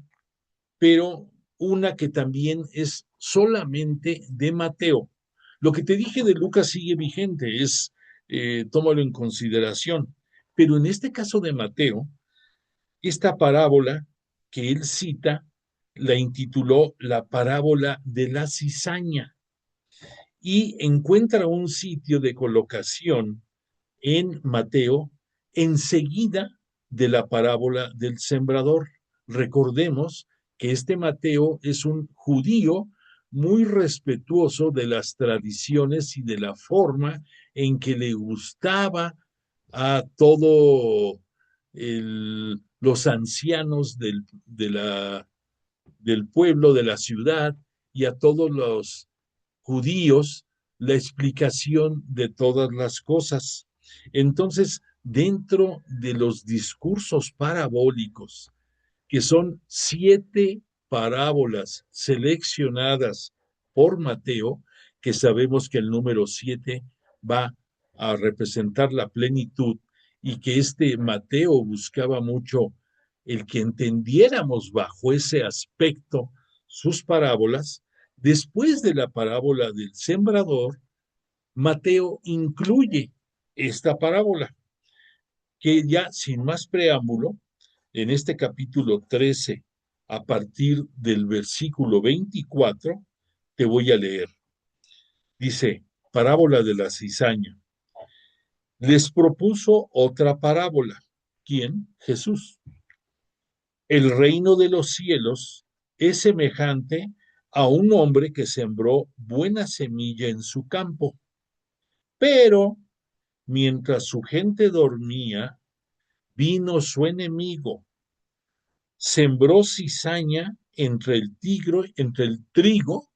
pero una que también es solamente de Mateo. Lo que te dije de Lucas sigue vigente, tómalo en consideración. Pero en este caso de Mateo, esta parábola que él cita la intituló la parábola de la cizaña y encuentra un sitio de colocación en Mateo enseguida de la parábola del sembrador. Recordemos que este Mateo es un judío muy respetuoso de las tradiciones y de la forma en que le gustaba a todos los ancianos del pueblo, de la ciudad, y a todos los judíos la explicación de todas las cosas. Entonces, dentro de los discursos parabólicos, que son 7 parábolas seleccionadas por Mateo, que sabemos que el número 7 va a representar la plenitud y que este Mateo buscaba mucho el que entendiéramos bajo ese aspecto sus parábolas. Después de la parábola del sembrador, Mateo incluye esta parábola, que ya sin más preámbulo, en este capítulo 13, a partir del versículo 24, te voy a leer. Dice, parábola de la cizaña. Les propuso otra parábola. ¿Quién? Jesús. El reino de los cielos es semejante a un hombre que sembró buena semilla en su campo. Pero mientras su gente dormía, vino su enemigo, sembró cizaña entre el trigo,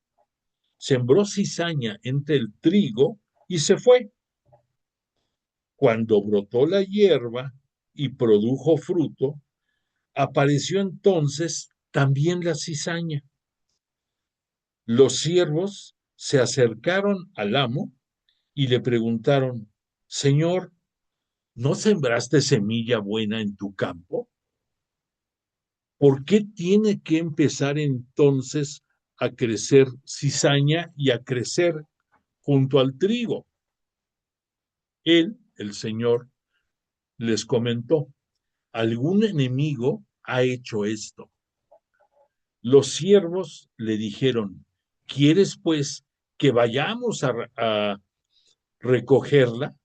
sembró cizaña entre el trigo y se fue. Cuando brotó la hierba y produjo fruto, apareció entonces también la cizaña. Los siervos se acercaron al amo y le preguntaron, Señor, ¿no sembraste semilla buena en tu campo? ¿Por qué tiene que empezar entonces a crecer cizaña y a crecer junto al trigo? Él, el Señor, les comentó, algún enemigo ha hecho esto. Los siervos le dijeron, ¿quieres pues que vayamos a recogerla?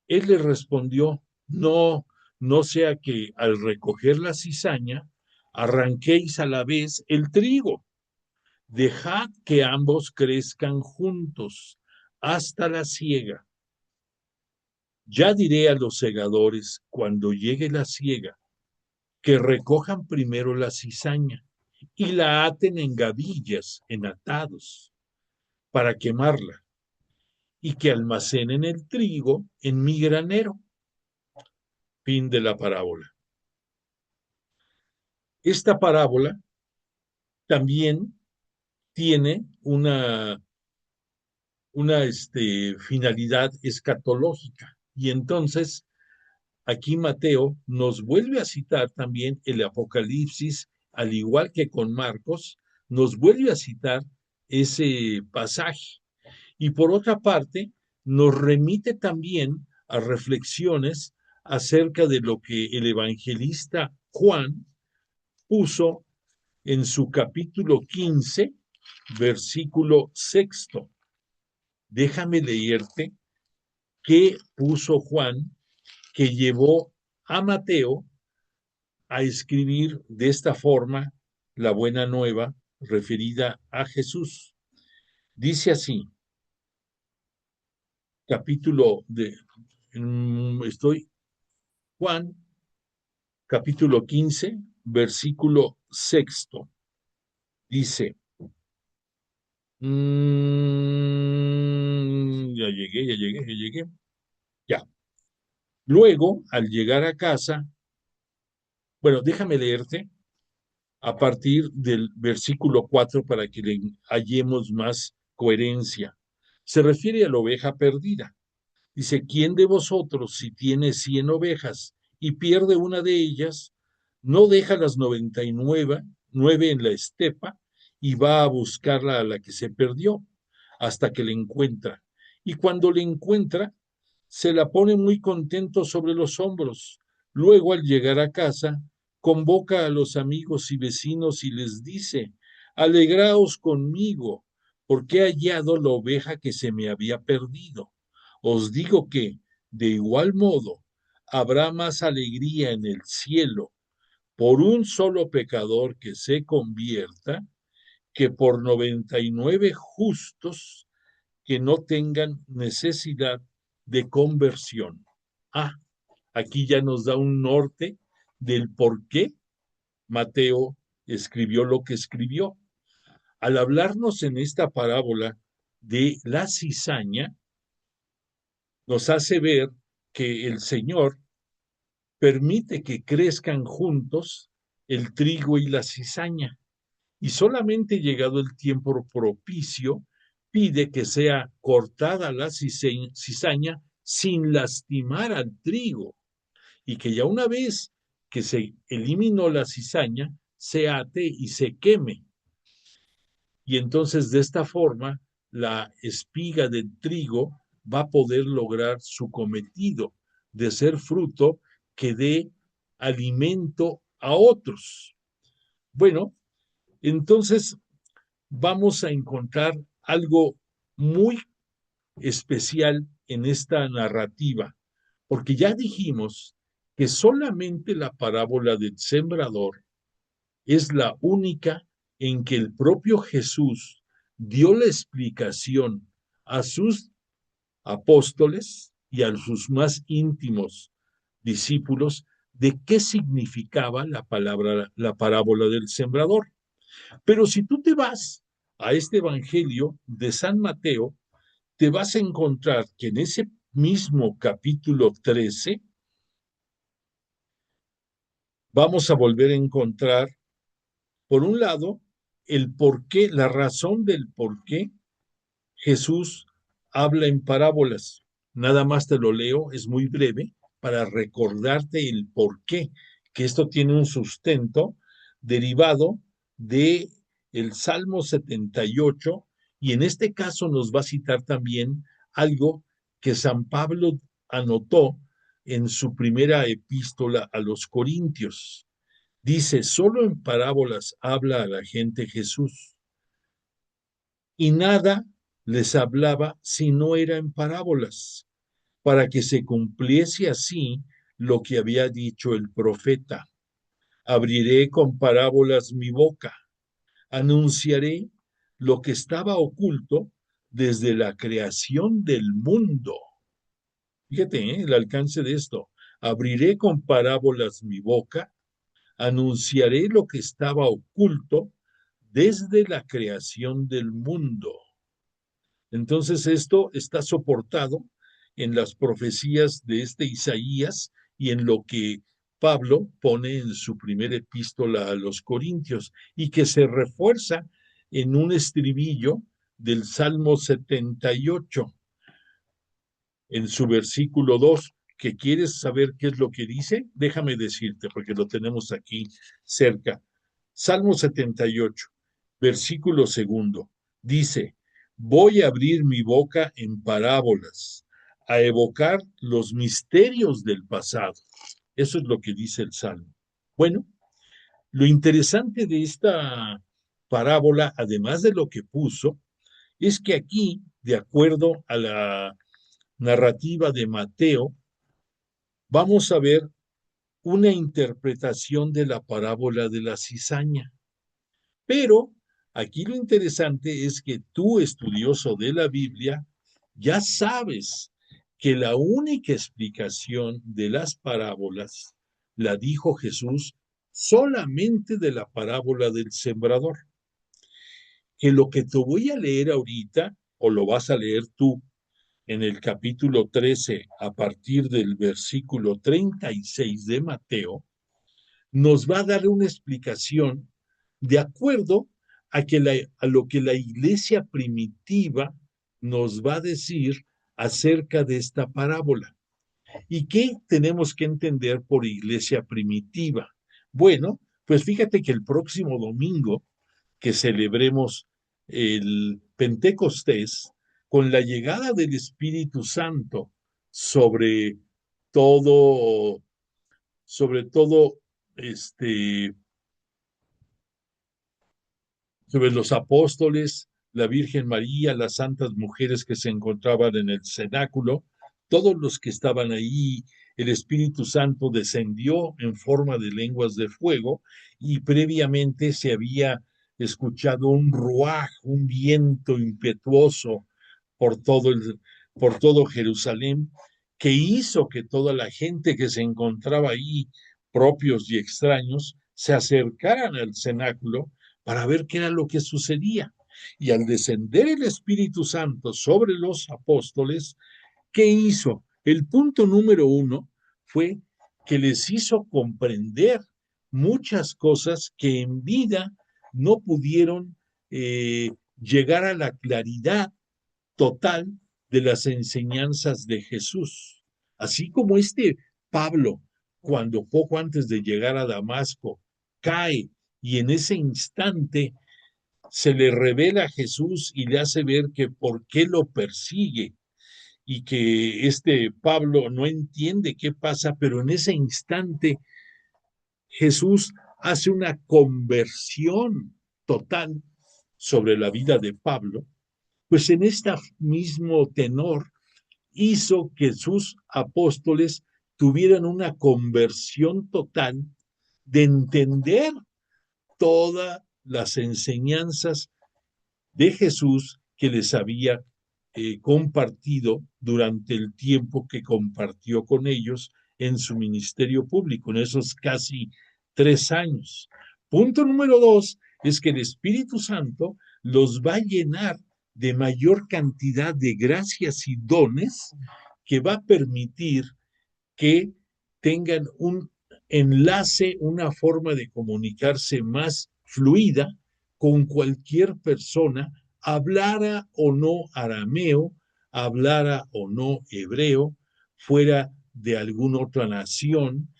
Él les respondió, no, no sea que al recoger la cizaña arranquéis a la vez el trigo. Dejad que ambos crezcan juntos hasta la siega. Ya diré a los segadores, cuando llegue la siega, que recojan primero la cizaña y la aten en gavillas, en atados, para quemarla, y que almacenen el trigo en mi granero. Fin de la parábola. Esta parábola también tiene una finalidad escatológica. Y entonces aquí Mateo nos vuelve a citar también el Apocalipsis, al igual que con Marcos, nos vuelve a citar ese pasaje. Y por otra parte, nos remite también a reflexiones acerca de lo que el evangelista Juan puso en su capítulo 15, versículo 6. Déjame leerte qué puso Juan, que llevó a Mateo a escribir de esta forma la buena nueva referida a Jesús. Dice así, capítulo de, Juan, capítulo 15, versículo 6. Dice, ya llegué. Ya. Luego, al llegar a casa, bueno, déjame leerte a partir del versículo 4 para que le hallemos más coherencia. Se refiere a la oveja perdida. Dice, ¿quién de vosotros, si tiene 100 ovejas y pierde una de ellas, no deja las 99 en la estepa y va a buscarla a la que se perdió hasta que la encuentra? Y cuando la encuentra, se la pone muy contento sobre los hombros. Luego, al llegar a casa, convoca a los amigos y vecinos y les dice, alegraos conmigo, porque he hallado la oveja que se me había perdido. Os digo que, de igual modo, habrá más alegría en el cielo por un solo pecador que se convierta que por 99 justos que no tengan necesidad de conversión. Ah, aquí ya nos da un norte del por qué Mateo escribió lo que escribió. Al hablarnos en esta parábola de la cizaña, nos hace ver que el Señor permite que crezcan juntos el trigo y la cizaña, y solamente llegado el tiempo propicio, pide que sea cortada la cizaña sin lastimar al trigo, y que ya una vez que se eliminó la cizaña, se ate y se queme. Y entonces de esta forma la espiga del trigo va a poder lograr su cometido de ser fruto que dé alimento a otros. Bueno, entonces vamos a encontrar algo muy especial en esta narrativa, porque ya dijimos que solamente la parábola del sembrador es la única en que el propio Jesús dio la explicación a sus apóstoles y a sus más íntimos discípulos de qué significaba la parábola del sembrador. Pero si tú te vas a este evangelio de San Mateo, te vas a encontrar que en ese mismo capítulo 13 vamos a volver a encontrar, por un lado, el por qué, la razón del por qué Jesús habla en parábolas. Nada más te lo leo, es muy breve, para recordarte el por qué, que esto tiene un sustento derivado de el Salmo 78, y en este caso nos va a citar también algo que San Pablo anotó en su primera epístola a los Corintios. Dice, solo en parábolas habla a la gente Jesús, y nada les hablaba si no era en parábolas, para que se cumpliese así lo que había dicho el profeta. Abriré con parábolas mi boca, anunciaré lo que estaba oculto desde la creación del mundo. Fíjate, el alcance de esto. Abriré con parábolas mi boca, anunciaré lo que estaba oculto desde la creación del mundo. Entonces esto está soportado en las profecías de este Isaías y en lo que Pablo pone en su primera epístola a los Corintios y que se refuerza en un estribillo del Salmo 78, en su versículo 2, que quieres saber qué es lo que dice, déjame decirte, porque lo tenemos aquí cerca. Salmo 78, versículo segundo, dice, voy a abrir mi boca en parábolas, a evocar los misterios del pasado. Eso es lo que dice el Salmo. Bueno, lo interesante de esta parábola, además de lo que puso, es que aquí, de acuerdo a la narrativa de Mateo, vamos a ver una interpretación de la parábola de la cizaña. Pero aquí lo interesante es que tú, estudioso de la Biblia, ya sabes que la única explicación de las parábolas la dijo Jesús solamente de la parábola del sembrador. Que lo que te voy a leer ahorita, o lo vas a leer tú, en el capítulo 13, a partir del versículo 36 de Mateo, nos va a dar una explicación de acuerdo a lo que la iglesia primitiva nos va a decir acerca de esta parábola. ¿Y qué tenemos que entender por iglesia primitiva? Bueno, pues fíjate que el próximo domingo que celebremos el Pentecostés, con la llegada del Espíritu Santo sobre todo, sobre todo, sobre los apóstoles, la Virgen María, las santas mujeres que se encontraban en el cenáculo, todos los que estaban ahí, el Espíritu Santo descendió en forma de lenguas de fuego y previamente se había escuchado un ruaj, un viento impetuoso por por todo Jerusalén, que hizo que toda la gente que se encontraba ahí, propios y extraños, se acercaran al cenáculo para ver qué era lo que sucedía. Y al descender el Espíritu Santo sobre los apóstoles, ¿qué hizo? El punto número uno fue que les hizo comprender muchas cosas que en vida no pudieron llegar a la claridad total de las enseñanzas de Jesús. Así como Pablo, cuando poco antes de llegar a Damasco, cae y en ese instante se le revela a Jesús y le hace ver que por qué lo persigue y que Pablo no entiende qué pasa, pero en ese instante Jesús hace una conversión total sobre la vida de Pablo, pues en este mismo tenor hizo que sus apóstoles tuvieran una conversión total de entender todas las enseñanzas de Jesús que les había compartido durante el tiempo que compartió con ellos en su ministerio público, en esos casi 3 años. Punto número 2 es que el Espíritu Santo los va a llenar de mayor cantidad de gracias y dones que va a permitir que tengan un enlace, una forma de comunicarse más fluida con cualquier persona, hablara o no arameo, hablara o no hebreo, fuera de alguna otra nación,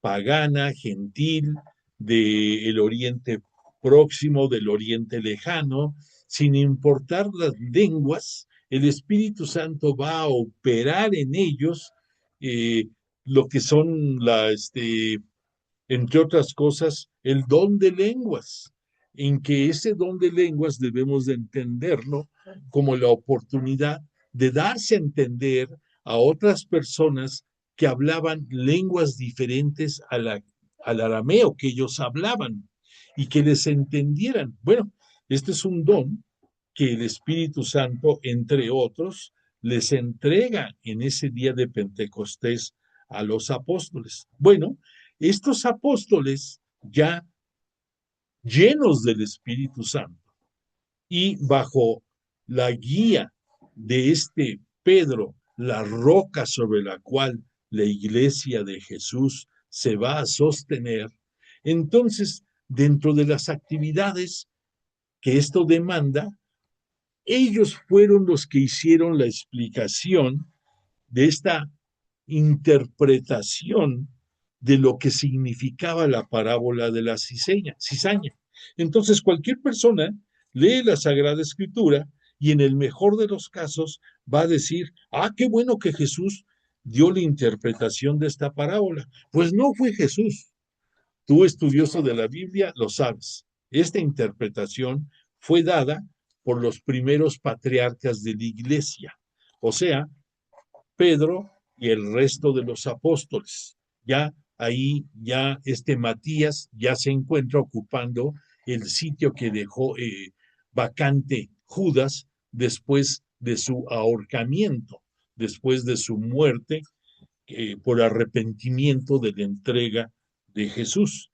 pagana, gentil, del Oriente Próximo, del Oriente Lejano, sin importar las lenguas, el Espíritu Santo va a operar en ellos lo que son entre otras cosas, el don de lenguas, en que ese don de lenguas debemos de entenderlo como la oportunidad de darse a entender a otras personas que hablaban lenguas diferentes al arameo que ellos hablaban y que les entendieran. Bueno, este es un don que el Espíritu Santo, entre otros, les entrega en ese día de Pentecostés a los apóstoles. Bueno, estos apóstoles ya llenos del Espíritu Santo y bajo la guía de Pedro, la roca sobre la cual la iglesia de Jesús se va a sostener, entonces, dentro de las actividades que esto demanda, ellos fueron los que hicieron la explicación de esta interpretación de lo que significaba la parábola de la cizaña. Entonces, cualquier persona lee la Sagrada Escritura y en el mejor de los casos va a decir, qué bueno que Jesús dio la interpretación de esta parábola. Pues no fue Jesús. Tú, estudioso de la Biblia, lo sabes. Esta interpretación fue dada por los primeros patriarcas de la iglesia, o sea, Pedro y el resto de los apóstoles. Ya ahí, ya Matías ya se encuentra ocupando el sitio que dejó vacante Judas después de su ahorcamiento, después de su muerte por arrepentimiento de la entrega de Jesús,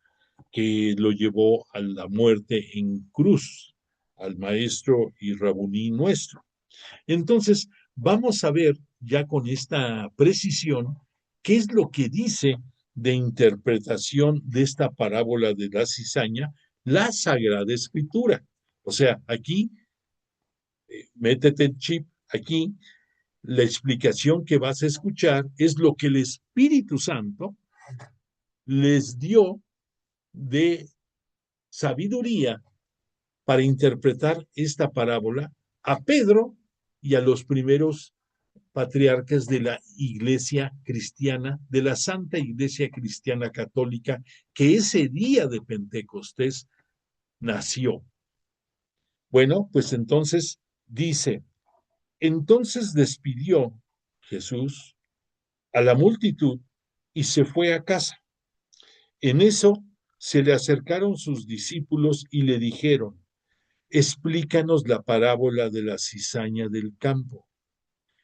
que lo llevó a la muerte en cruz, al maestro y rabuní nuestro. Entonces, vamos a ver ya con esta precisión qué es lo que dice de interpretación de esta parábola de la cizaña la Sagrada Escritura. O sea, aquí, métete el chip, aquí la explicación que vas a escuchar es lo que el Espíritu Santo les dio de sabiduría para interpretar esta parábola a Pedro y a los primeros patriarcas de la Iglesia Cristiana, de la Santa Iglesia Cristiana Católica, que ese día de Pentecostés nació. Bueno, pues entonces dice, entonces despidió Jesús a la multitud y se fue a casa. En eso se le acercaron sus discípulos y le dijeron, explícanos la parábola de la cizaña del campo.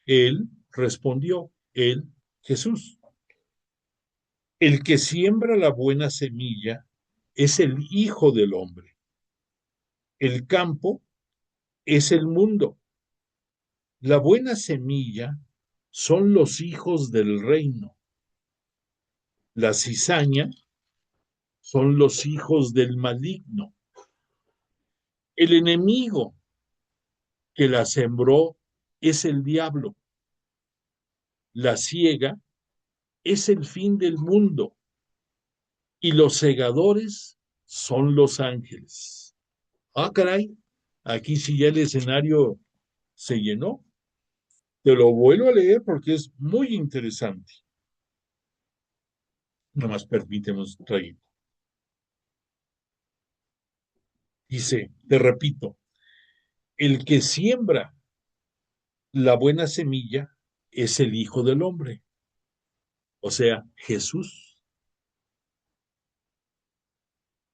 Él respondió, Jesús, el que siembra la buena semilla es el Hijo del Hombre. El campo es el mundo. La buena semilla son los hijos del reino. La cizaña son los hijos del maligno. El enemigo que la sembró es el diablo. La siega es el fin del mundo y los segadores son los ángeles. Caray, aquí sí ya el escenario se llenó. Te lo vuelvo a leer porque es muy interesante. Nomás permíteme un traguito. Dice, te repito, el que siembra la buena semilla es el Hijo del Hombre, o sea, Jesús.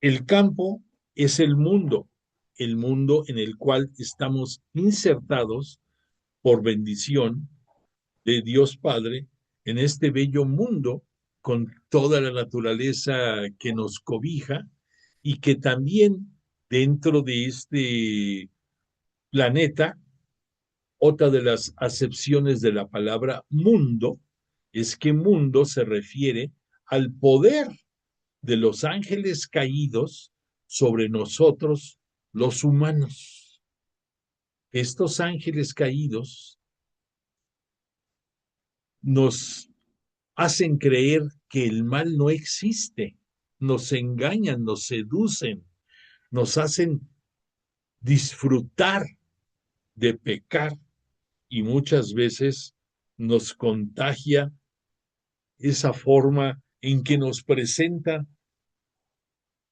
El campo es el mundo en el cual estamos insertados por bendición de Dios Padre en este bello mundo con toda la naturaleza que nos cobija y que también dentro de este planeta, otra de las acepciones de la palabra mundo es que mundo se refiere al poder de los ángeles caídos sobre nosotros los humanos. Estos ángeles caídos nos hacen creer que el mal no existe, nos engañan, nos seducen, nos hacen disfrutar de pecar y muchas veces nos contagia esa forma en que nos presenta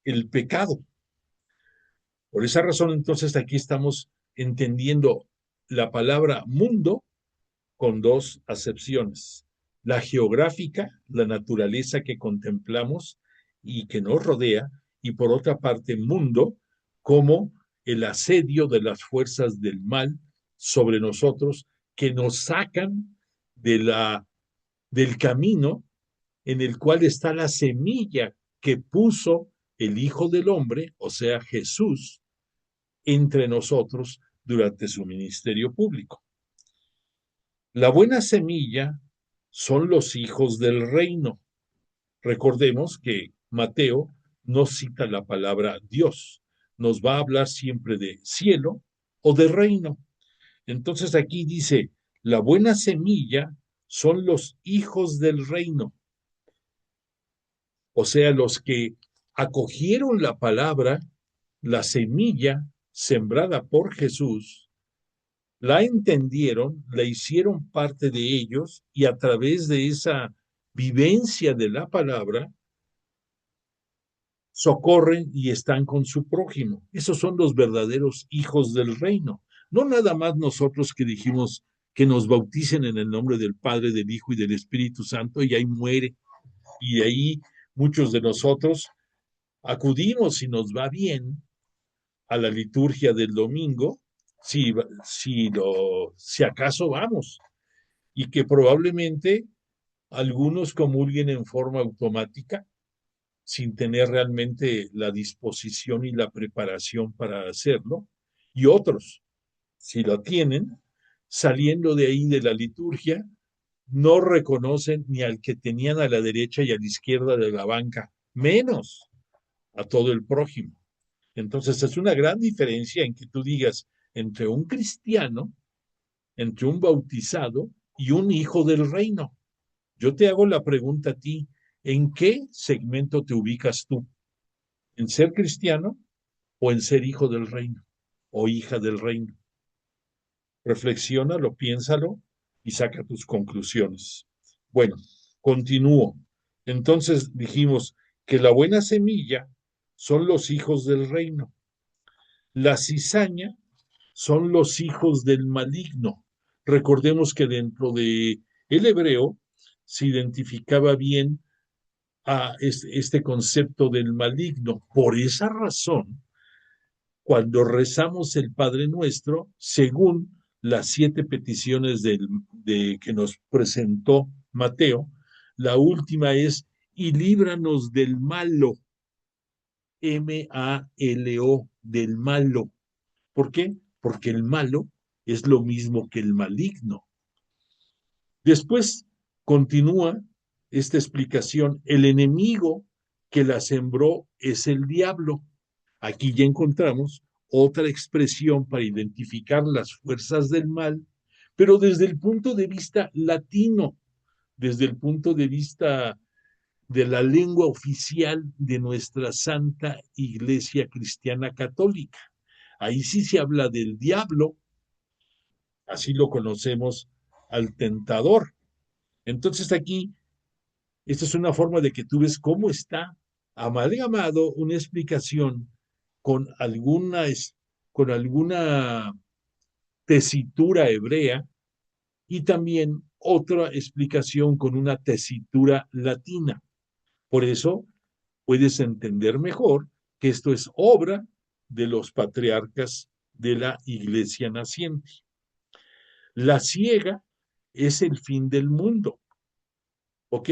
el pecado. Por esa razón, entonces, aquí estamos entendiendo la palabra mundo con dos acepciones. La geográfica, la naturaleza que contemplamos y que nos rodea, y por otra parte, mundo, como el asedio de las fuerzas del mal sobre nosotros que nos sacan del camino en el cual está la semilla que puso el Hijo del Hombre, o sea, Jesús, entre nosotros durante su ministerio público. La buena semilla son los hijos del reino. Recordemos que Mateo no cita la palabra Dios, nos va a hablar siempre de cielo o de reino. Entonces aquí dice, la buena semilla son los hijos del reino, o sea, los que acogieron la palabra, la semilla sembrada por Jesús, la entendieron, la hicieron parte de ellos y a través de esa vivencia de la palabra, socorren y están con su prójimo. Esos son los verdaderos hijos del reino. No nada más nosotros que dijimos que nos bauticen en el nombre del Padre, del Hijo y del Espíritu Santo y ahí muere. Y ahí muchos de nosotros acudimos, si nos va bien, a la liturgia del domingo, si acaso vamos, y que probablemente algunos comulguen en forma automática, sin tener realmente la disposición y la preparación para hacerlo, y otros, si lo tienen, saliendo de ahí de la liturgia, no reconocen ni al que tenían a la derecha y a la izquierda de la banca, menos a todo el prójimo. Entonces es una gran diferencia en que tú digas entre un cristiano, entre un bautizado y un hijo del reino. Yo te hago la pregunta a ti, ¿en qué segmento te ubicas tú? ¿En ser cristiano o en ser hijo del reino o hija del reino? Reflexiónalo, piénsalo y saca tus conclusiones. Bueno, continúo. Entonces dijimos que la buena semilla son los hijos del reino. La cizaña son los hijos del maligno. Recordemos que dentro de el hebreo se identificaba bien a este concepto del maligno. Por esa razón, cuando rezamos el Padre Nuestro, según las 7 peticiones que nos presentó Mateo, la última es, y líbranos del malo, M-A-L-O, del malo. ¿Por qué? Porque el malo es lo mismo que el maligno. Después continúa esta explicación, el enemigo que la sembró es el diablo. Aquí ya encontramos otra expresión para identificar las fuerzas del mal, pero desde el punto de vista latino, desde el punto de vista de la lengua oficial de nuestra Santa Iglesia Cristiana Católica. Ahí sí se habla del diablo, así lo conocemos al tentador. Entonces aquí, esta es una forma de que tú ves cómo está amalgamado una explicación con con alguna tesitura hebrea y también otra explicación con una tesitura latina. Por eso puedes entender mejor que esto es obra de los patriarcas de la iglesia naciente. La ciega es el fin del mundo. ¿Ok?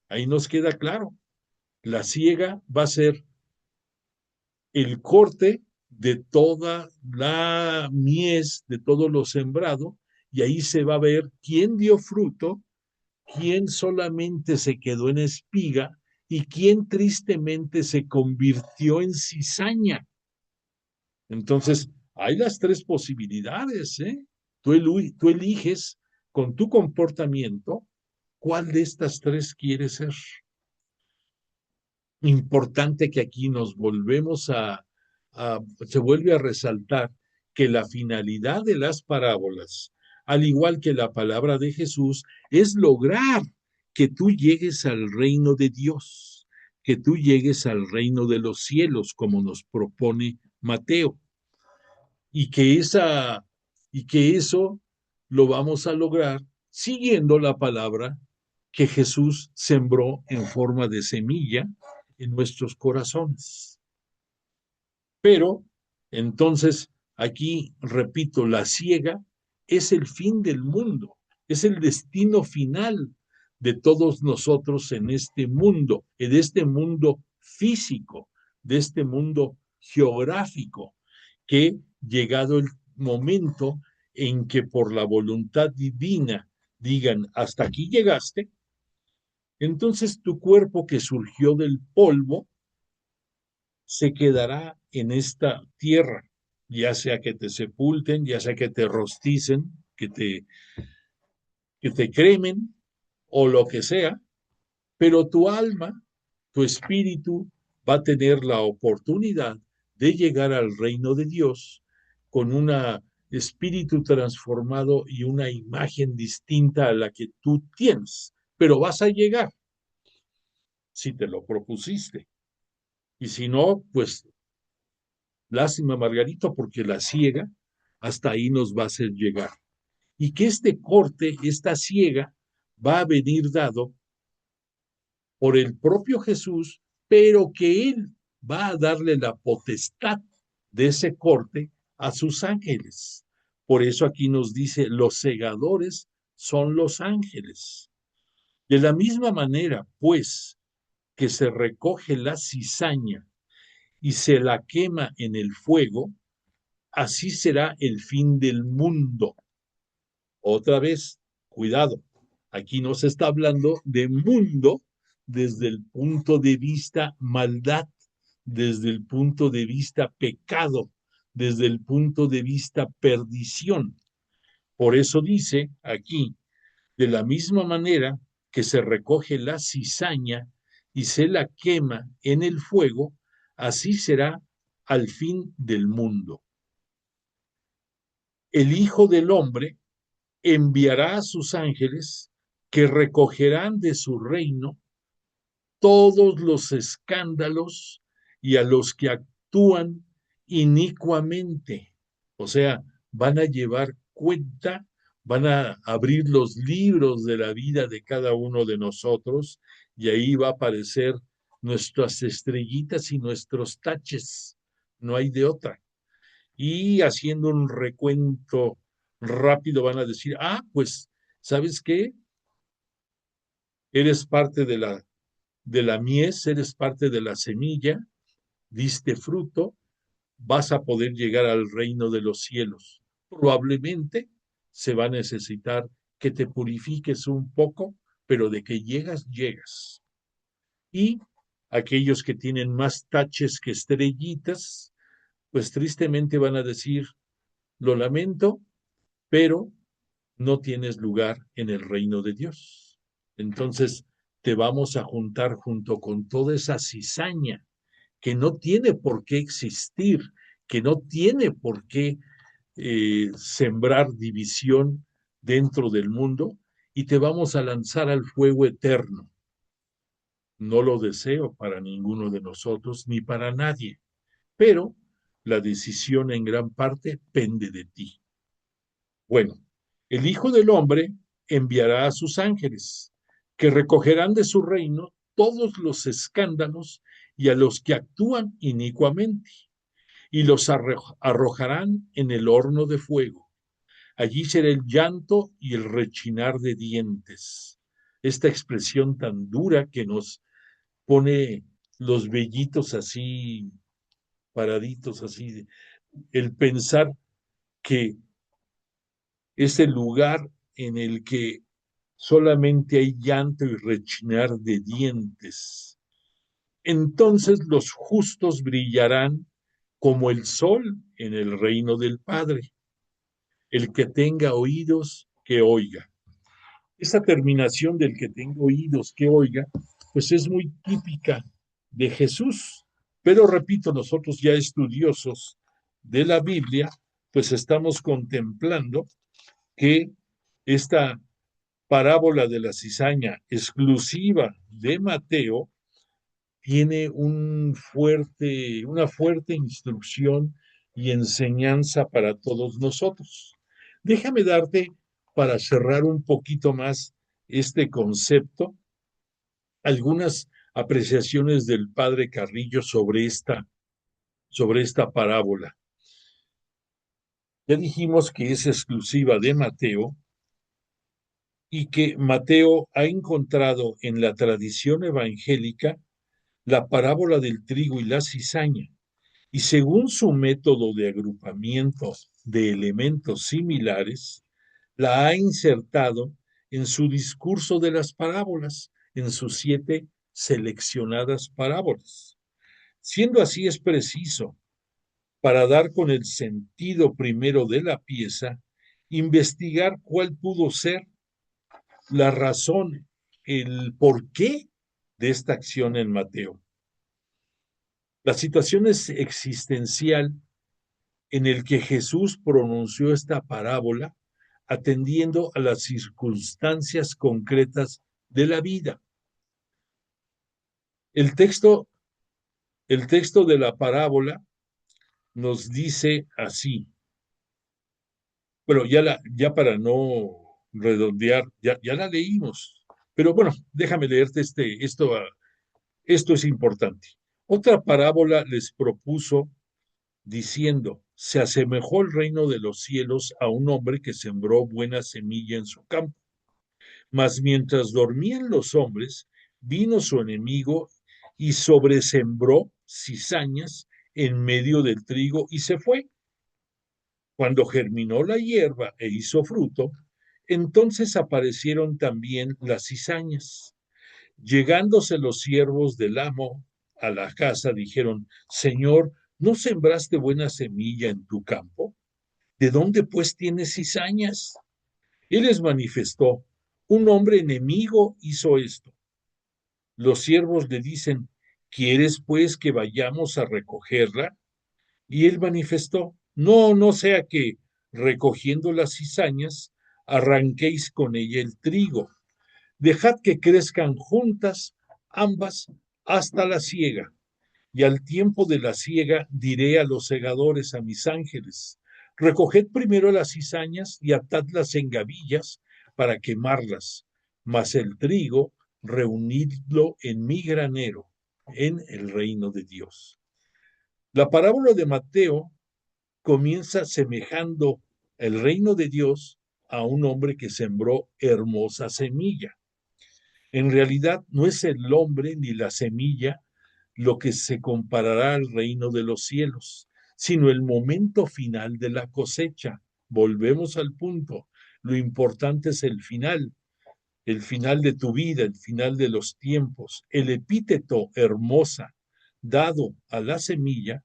Ahí nos queda claro. La ciega va a ser el corte de toda la mies, de todo lo sembrado, y ahí se va a ver quién dio fruto, quién solamente se quedó en espiga y quién tristemente se convirtió en cizaña. Entonces, hay las 3 posibilidades, ¿eh? Tú eliges con tu comportamiento cuál de estas 3 quieres ser. Importante que aquí nos volvemos se vuelve a resaltar que la finalidad de las parábolas, al igual que la palabra de Jesús, es lograr que tú llegues al reino de Dios, que tú llegues al reino de los cielos, como nos propone Mateo, y que eso lo vamos a lograr siguiendo la palabra que Jesús sembró en forma de semilla en nuestros corazones. Pero, entonces, aquí, repito, la ciega es el fin del mundo, es el destino final de todos nosotros en este mundo físico, de este mundo geográfico, que llegado el momento en que por la voluntad divina digan, hasta aquí llegaste, entonces tu cuerpo que surgió del polvo se quedará en esta tierra, ya sea que te sepulten, ya sea que te rosticen, que te cremen o lo que sea, pero tu alma, tu espíritu va a tener la oportunidad de llegar al reino de Dios con un espíritu transformado y una imagen distinta a la que tú tienes, pero vas a llegar si te lo propusiste. Y si no, pues lástima, Margarito, porque la ciega hasta ahí nos va a hacer llegar. Y que este corte, esta ciega, va a venir dado por el propio Jesús, pero que Él va a darle la potestad de ese corte a sus ángeles. Por eso aquí nos dice, los segadores son los ángeles. De la misma manera, pues, que se recoge la cizaña y se la quema en el fuego, así será el fin del mundo. Otra vez, cuidado, aquí no se está hablando de mundo desde el punto de vista maldad, desde el punto de vista pecado, desde el punto de vista perdición. Por eso dice aquí, de la misma manera que se recoge la cizaña y se la quema en el fuego, así será al fin del mundo. El Hijo del Hombre enviará a sus ángeles que recogerán de su reino todos los escándalos y a los que actúan inicuamente. O sea, van a llevar cuenta, van a abrir los libros de la vida de cada uno de nosotros y ahí va a aparecer nuestras estrellitas y nuestros taches. No hay de otra. Y haciendo un recuento rápido van a decir, pues, ¿sabes qué? Eres parte de la mies, eres parte de la semilla, diste fruto, vas a poder llegar al reino de los cielos. Probablemente se va a necesitar que te purifiques un poco, pero de que llegas, llegas. Y aquellos que tienen más taches que estrellitas, pues tristemente van a decir, lo lamento, pero no tienes lugar en el reino de Dios. Entonces te vamos a juntar junto con toda esa cizaña que no tiene por qué existir, que no tiene por qué sembrar división dentro del mundo, y te vamos a lanzar al fuego eterno. No lo deseo para ninguno de nosotros ni para nadie, pero la decisión en gran parte pende de ti. Bueno, el Hijo del Hombre enviará a sus ángeles, que recogerán de su reino todos los escándalos y a los que actúan inicuamente, y los arrojarán en el horno de fuego. Allí será el llanto y el rechinar de dientes. Esta expresión tan dura que nos pone los vellitos así paraditos, así, el pensar que ese lugar en el que solamente hay llanto y rechinar de dientes. Entonces los justos brillarán como el sol en el reino del Padre. El que tenga oídos, que oiga. Esa terminación del que tenga oídos, que oiga, pues es muy típica de Jesús. Pero repito, nosotros ya estudiosos de la Biblia, pues estamos contemplando que esta parábola de la cizaña exclusiva de Mateo tiene una fuerte instrucción y enseñanza para todos nosotros. Déjame darte, para cerrar un poquito más este concepto, algunas apreciaciones del padre Carrillo sobre esta parábola. Ya dijimos que es exclusiva de Mateo y que Mateo ha encontrado en la tradición evangélica la parábola del trigo y la cizaña, y según su método de agrupamiento de elementos similares, la ha insertado en su discurso de las parábolas, en sus 7 seleccionadas parábolas. Siendo así, es preciso, para dar con el sentido primero de la pieza, investigar cuál pudo ser la razón, el porqué de esta acción en Mateo. La situación es existencial en el que Jesús pronunció esta parábola atendiendo a las circunstancias concretas de la vida. El texto de la parábola nos dice así, bueno, ya para no redondear, ya la leímos, pero bueno, déjame leerte esto es importante. Otra parábola les propuso diciendo, se asemejó el reino de los cielos a un hombre que sembró buena semilla en su campo. Mas mientras dormían los hombres, vino su enemigo y sobresembró cizañas en medio del trigo y se fue. Cuando germinó la hierba e hizo fruto, entonces aparecieron también las cizañas. Llegándose los siervos del amo a la casa, dijeron, Señor, ¿no sembraste buena semilla en tu campo? ¿De dónde pues tienes cizañas? Él les manifestó, un hombre enemigo hizo esto. Los siervos le dicen, ¿quieres pues que vayamos a recogerla? Y él manifestó, no sea que, recogiendo las cizañas, arranquéis con ella el trigo. Dejad que crezcan juntas ambas hasta la siega. Y al tiempo de la siega diré a los segadores, a mis ángeles, recoged primero las cizañas y atadlas en gavillas para quemarlas, mas el trigo reunidlo en mi granero, en el reino de Dios. La parábola de Mateo comienza semejando el reino de Dios a un hombre que sembró hermosa semilla. En realidad no es el hombre ni la semilla lo que se comparará al reino de los cielos, sino el momento final de la cosecha. Volvemos al punto. Lo importante es el final de tu vida, el final de los tiempos. El epíteto hermosa dado a la semilla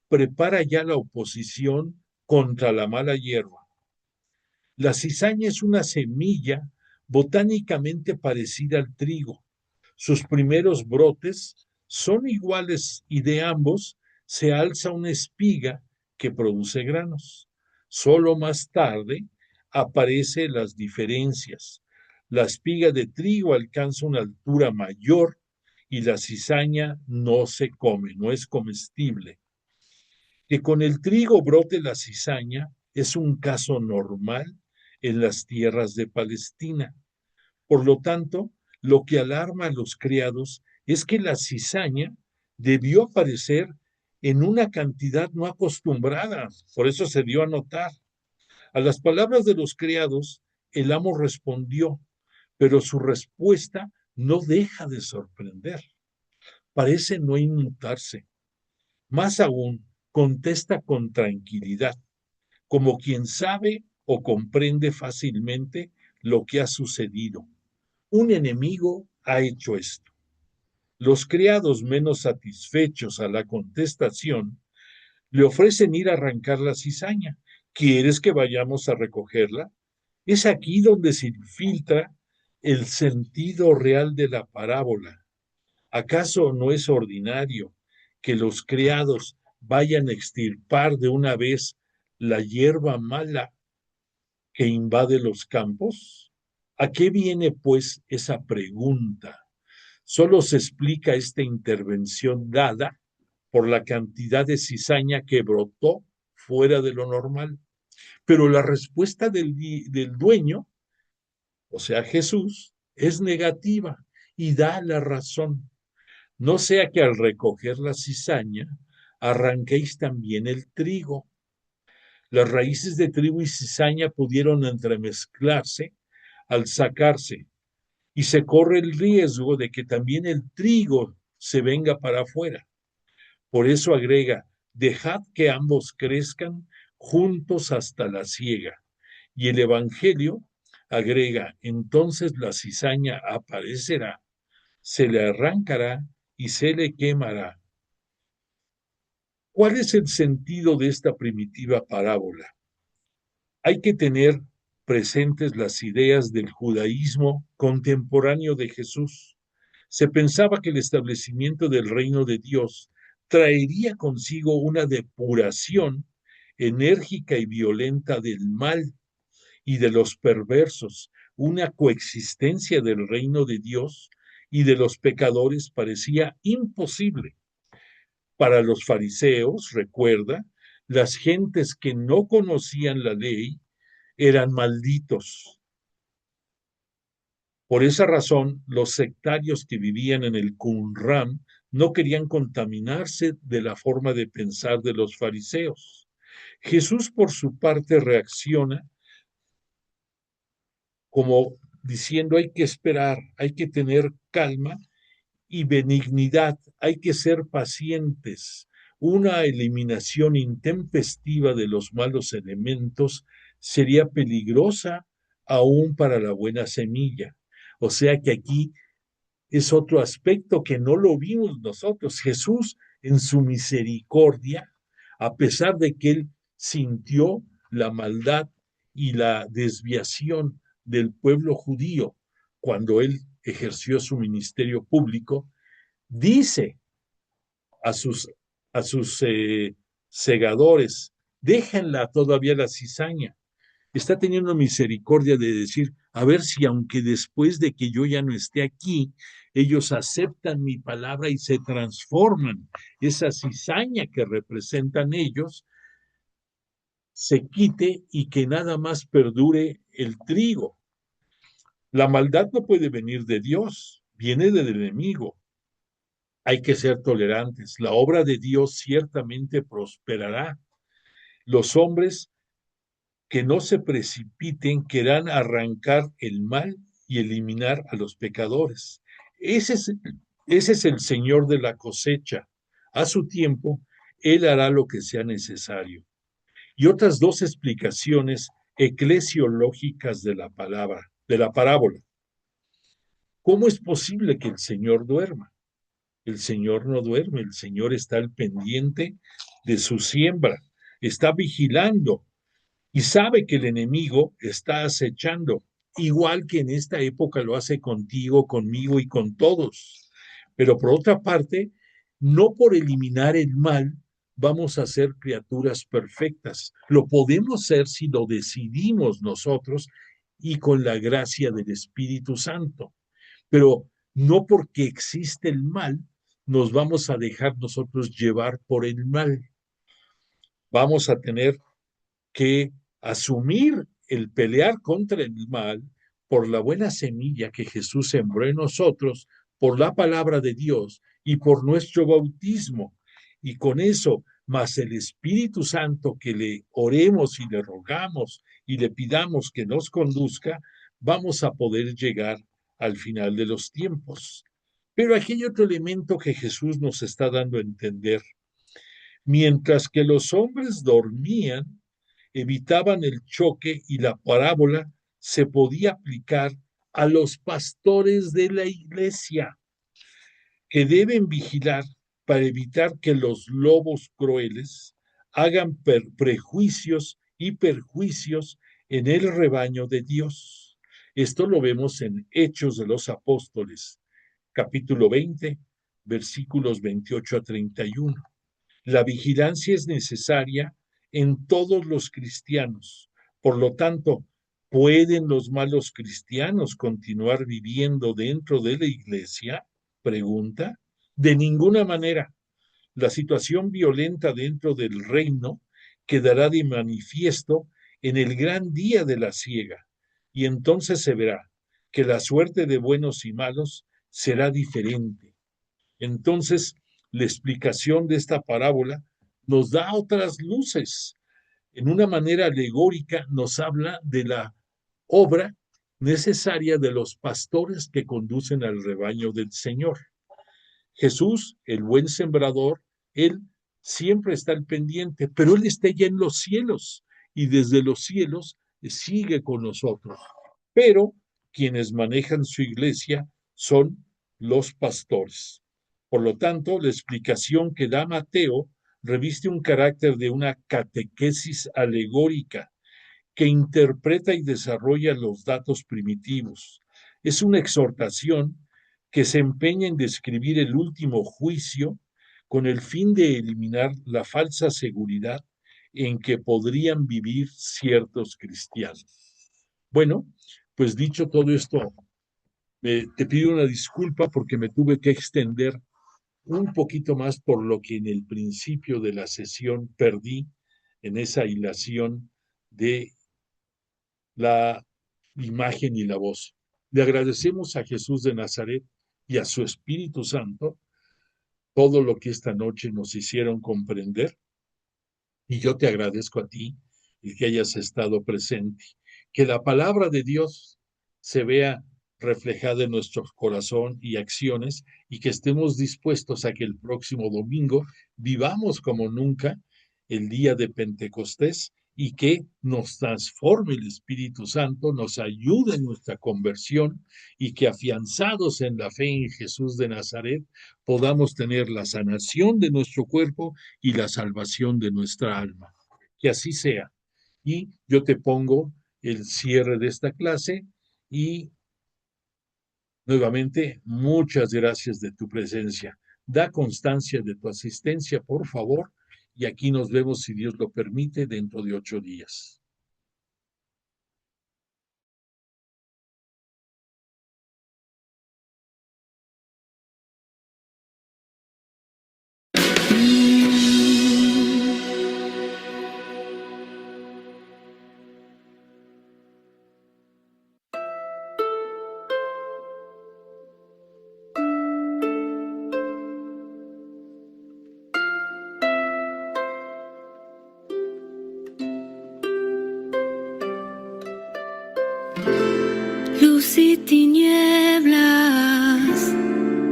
prepara ya la oposición contra la mala hierba. La cizaña es una semilla botánicamente parecida al trigo. Sus primeros brotes son iguales y de ambos se alza una espiga que produce granos. Solo más tarde aparecen las diferencias. La espiga de trigo alcanza una altura mayor y la cizaña no se come, no es comestible. Que con el trigo brote la cizaña es un caso normal en las tierras de Palestina. Por lo tanto, lo que alarma a los criados es que la cizaña debió aparecer en una cantidad no acostumbrada, por eso se dio a notar. A las palabras de los criados, el amo respondió, pero su respuesta no deja de sorprender. Parece no inmutarse. Más aún, contesta con tranquilidad, como quien sabe o comprende fácilmente lo que ha sucedido. Un enemigo ha hecho esto. Los criados, menos satisfechos a la contestación, le ofrecen ir a arrancar la cizaña. ¿Quieres que vayamos a recogerla? Es aquí donde se infiltra el sentido real de la parábola. ¿Acaso no es ordinario que los criados vayan a extirpar de una vez la hierba mala que invade los campos? ¿A qué viene, pues, esa pregunta? Solo se explica esta intervención dada por la cantidad de cizaña que brotó fuera de lo normal. Pero la respuesta del dueño, o sea, Jesús, es negativa y da la razón. No sea que al recoger la cizaña arranquéis también el trigo. Las raíces de trigo y cizaña pudieron entremezclarse al sacarse, y se corre el riesgo de que también el trigo se venga para afuera. Por eso agrega, dejad que ambos crezcan juntos hasta la siega. Y el Evangelio agrega, entonces la cizaña aparecerá, se le arrancará y se le quemará. ¿Cuál es el sentido de esta primitiva parábola? Hay que tener presentes las ideas del judaísmo contemporáneo de Jesús. Se pensaba que el establecimiento del reino de Dios traería consigo una depuración enérgica y violenta del mal y de los perversos, una coexistencia del reino de Dios y de los pecadores parecía imposible. Para los fariseos, recuerda, las gentes que no conocían la ley eran malditos. Por esa razón, los sectarios que vivían en el Qumran no querían contaminarse de la forma de pensar de los fariseos. Jesús, por su parte, reacciona como diciendo hay que esperar, hay que tener calma y benignidad, hay que ser pacientes. Una eliminación intempestiva de los malos elementos sería peligrosa aún para la buena semilla. O sea que aquí es otro aspecto que no lo vimos nosotros. Jesús, en su misericordia, a pesar de que él sintió la maldad y la desviación del pueblo judío cuando él ejerció su ministerio público, dice a sus, a sus segadores, déjenla todavía la cizaña. Está teniendo misericordia de decir, a ver si aunque después de que yo ya no esté aquí, ellos aceptan mi palabra y se transforman. Esa cizaña que representan ellos se quite y que nada más perdure el trigo. La maldad no puede venir de Dios, viene del enemigo. Hay que ser tolerantes. La obra de Dios ciertamente prosperará. Los hombres que no se precipiten querrán arrancar el mal y eliminar a los pecadores. Ese es el Señor de la cosecha. A su tiempo, Él hará lo que sea necesario. Y otras dos explicaciones eclesiológicas de la palabra, de la parábola. ¿Cómo es posible que el Señor duerma? El Señor no duerme, el Señor está al pendiente de su siembra, está vigilando y sabe que el enemigo está acechando, igual que en esta época lo hace contigo, conmigo y con todos. Pero por otra parte, no por eliminar el mal vamos a ser criaturas perfectas. Lo podemos ser si lo decidimos nosotros y con la gracia del Espíritu Santo. Pero no porque existe el mal, nos vamos a dejar nosotros llevar por el mal. Vamos a tener que asumir el pelear contra el mal por la buena semilla que Jesús sembró en nosotros, por la palabra de Dios y por nuestro bautismo. Y con eso, más el Espíritu Santo que le oremos y le rogamos y le pidamos que nos conduzca, vamos a poder llegar al final de los tiempos. Pero aquí hay otro elemento que Jesús nos está dando a entender. Mientras que los hombres dormían, evitaban el choque y la parábola se podía aplicar a los pastores de la iglesia, que deben vigilar para evitar que los lobos crueles hagan prejuicios y perjuicios en el rebaño de Dios. Esto lo vemos en Hechos de los Apóstoles, capítulo 20, versículos 28 a 31. La vigilancia es necesaria en todos los cristianos. Por lo tanto, ¿pueden los malos cristianos continuar viviendo dentro de la iglesia? Pregunta. De ninguna manera. La situación violenta dentro del reino quedará de manifiesto en el gran día de la siega, y entonces se verá que la suerte de buenos y malos será diferente. Entonces, la explicación de esta parábola nos da otras luces. En una manera alegórica nos habla de la obra necesaria de los pastores que conducen al rebaño del Señor. Jesús, el buen sembrador, él siempre está al pendiente, pero él está ya en los cielos y desde los cielos sigue con nosotros. pero quienes manejan su iglesia son los pastores. Por lo tanto, la explicación que da Mateo reviste un carácter de una catequesis alegórica que interpreta y desarrolla los datos primitivos. Es una exhortación que se empeña en describir el último juicio con el fin de eliminar la falsa seguridad en que podrían vivir ciertos cristianos. Bueno, pues dicho todo esto, te pido una disculpa porque me tuve que extender un poquito más por lo que en el principio de la sesión perdí en esa hilación de la imagen y la voz. Le agradecemos a Jesús de Nazaret y a su Espíritu Santo todo lo que esta noche nos hicieron comprender, y yo te agradezco a ti el que hayas estado presente. Que la palabra de Dios se vea reflejada en nuestro corazón y acciones, y que estemos dispuestos a que el próximo domingo vivamos como nunca el día de Pentecostés, y que nos transforme el Espíritu Santo, nos ayude en nuestra conversión, y que afianzados en la fe en Jesús de Nazaret podamos tener la sanación de nuestro cuerpo y la salvación de nuestra alma. Que así sea. Y yo te pongo el cierre de esta clase y nuevamente muchas gracias de tu presencia. Da constancia de tu asistencia, por favor, y aquí nos vemos, si Dios lo permite, dentro de 8 días. Luz y tinieblas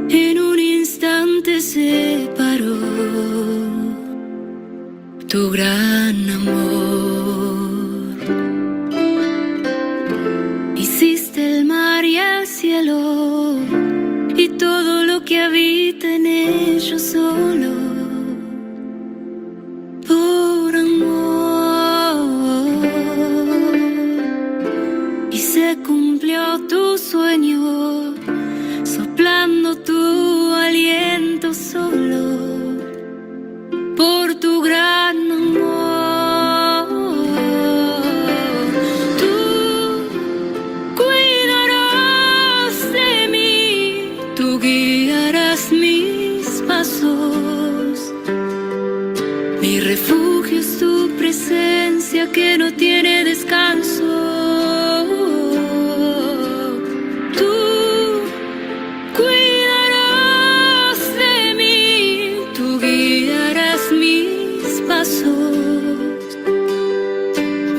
en un instante separó tu gran amor. Hiciste el mar y el cielo y todo lo que habita en ellos solo por amor. Y se cumplió tu sueño, soplando tu aliento solo por tu gran amor. Tú cuidarás de mí, tú guiarás mis pasos. Mi refugio es tu presencia que no tiene descanso.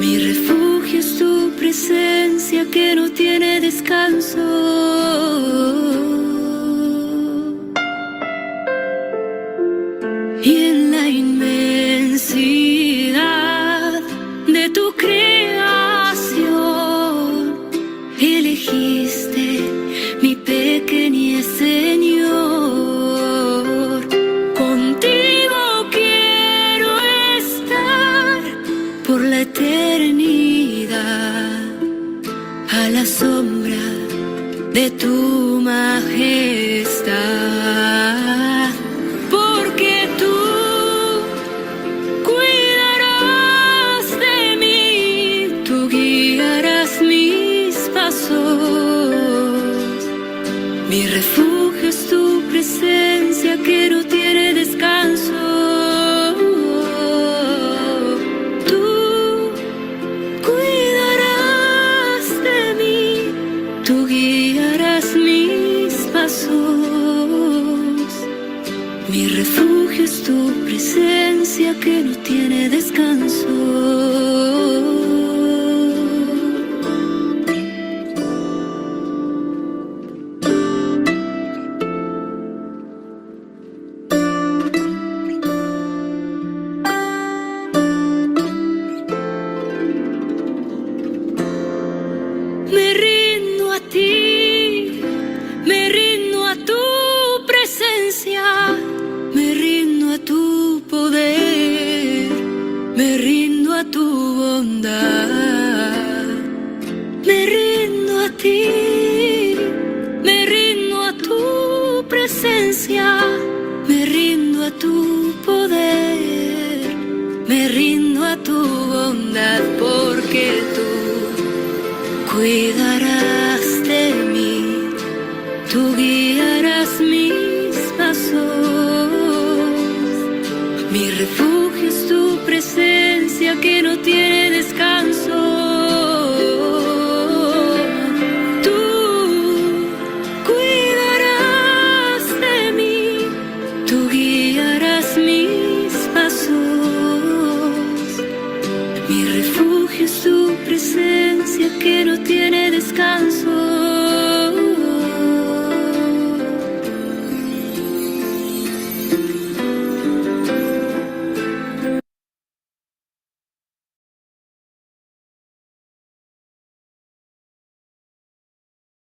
Mi refugio es tu presencia que no tiene descanso. Y en la inmensidad de tu creación elegiste mi pequeñez, Señor. Contigo quiero estar por la eternidad, a la sombra de tu majestad. Porque tú cuidarás de mí, tú guiarás mis pasos. Mi refugio es tu presencia que no tiene descanso. Mi refugio es tu presencia que no tiene descanso. Me río a tu bondad. Me rindo a ti, me rindo a tu presencia, me rindo a tu poder, me rindo a tu bondad, porque tú cuidarás de mí, tú guiarás mis pasos. Mi refugio es tu presencia que no tiene descanso. Tú cuidarás de mí, tú guiarás mis pasos. Mi refugio es tu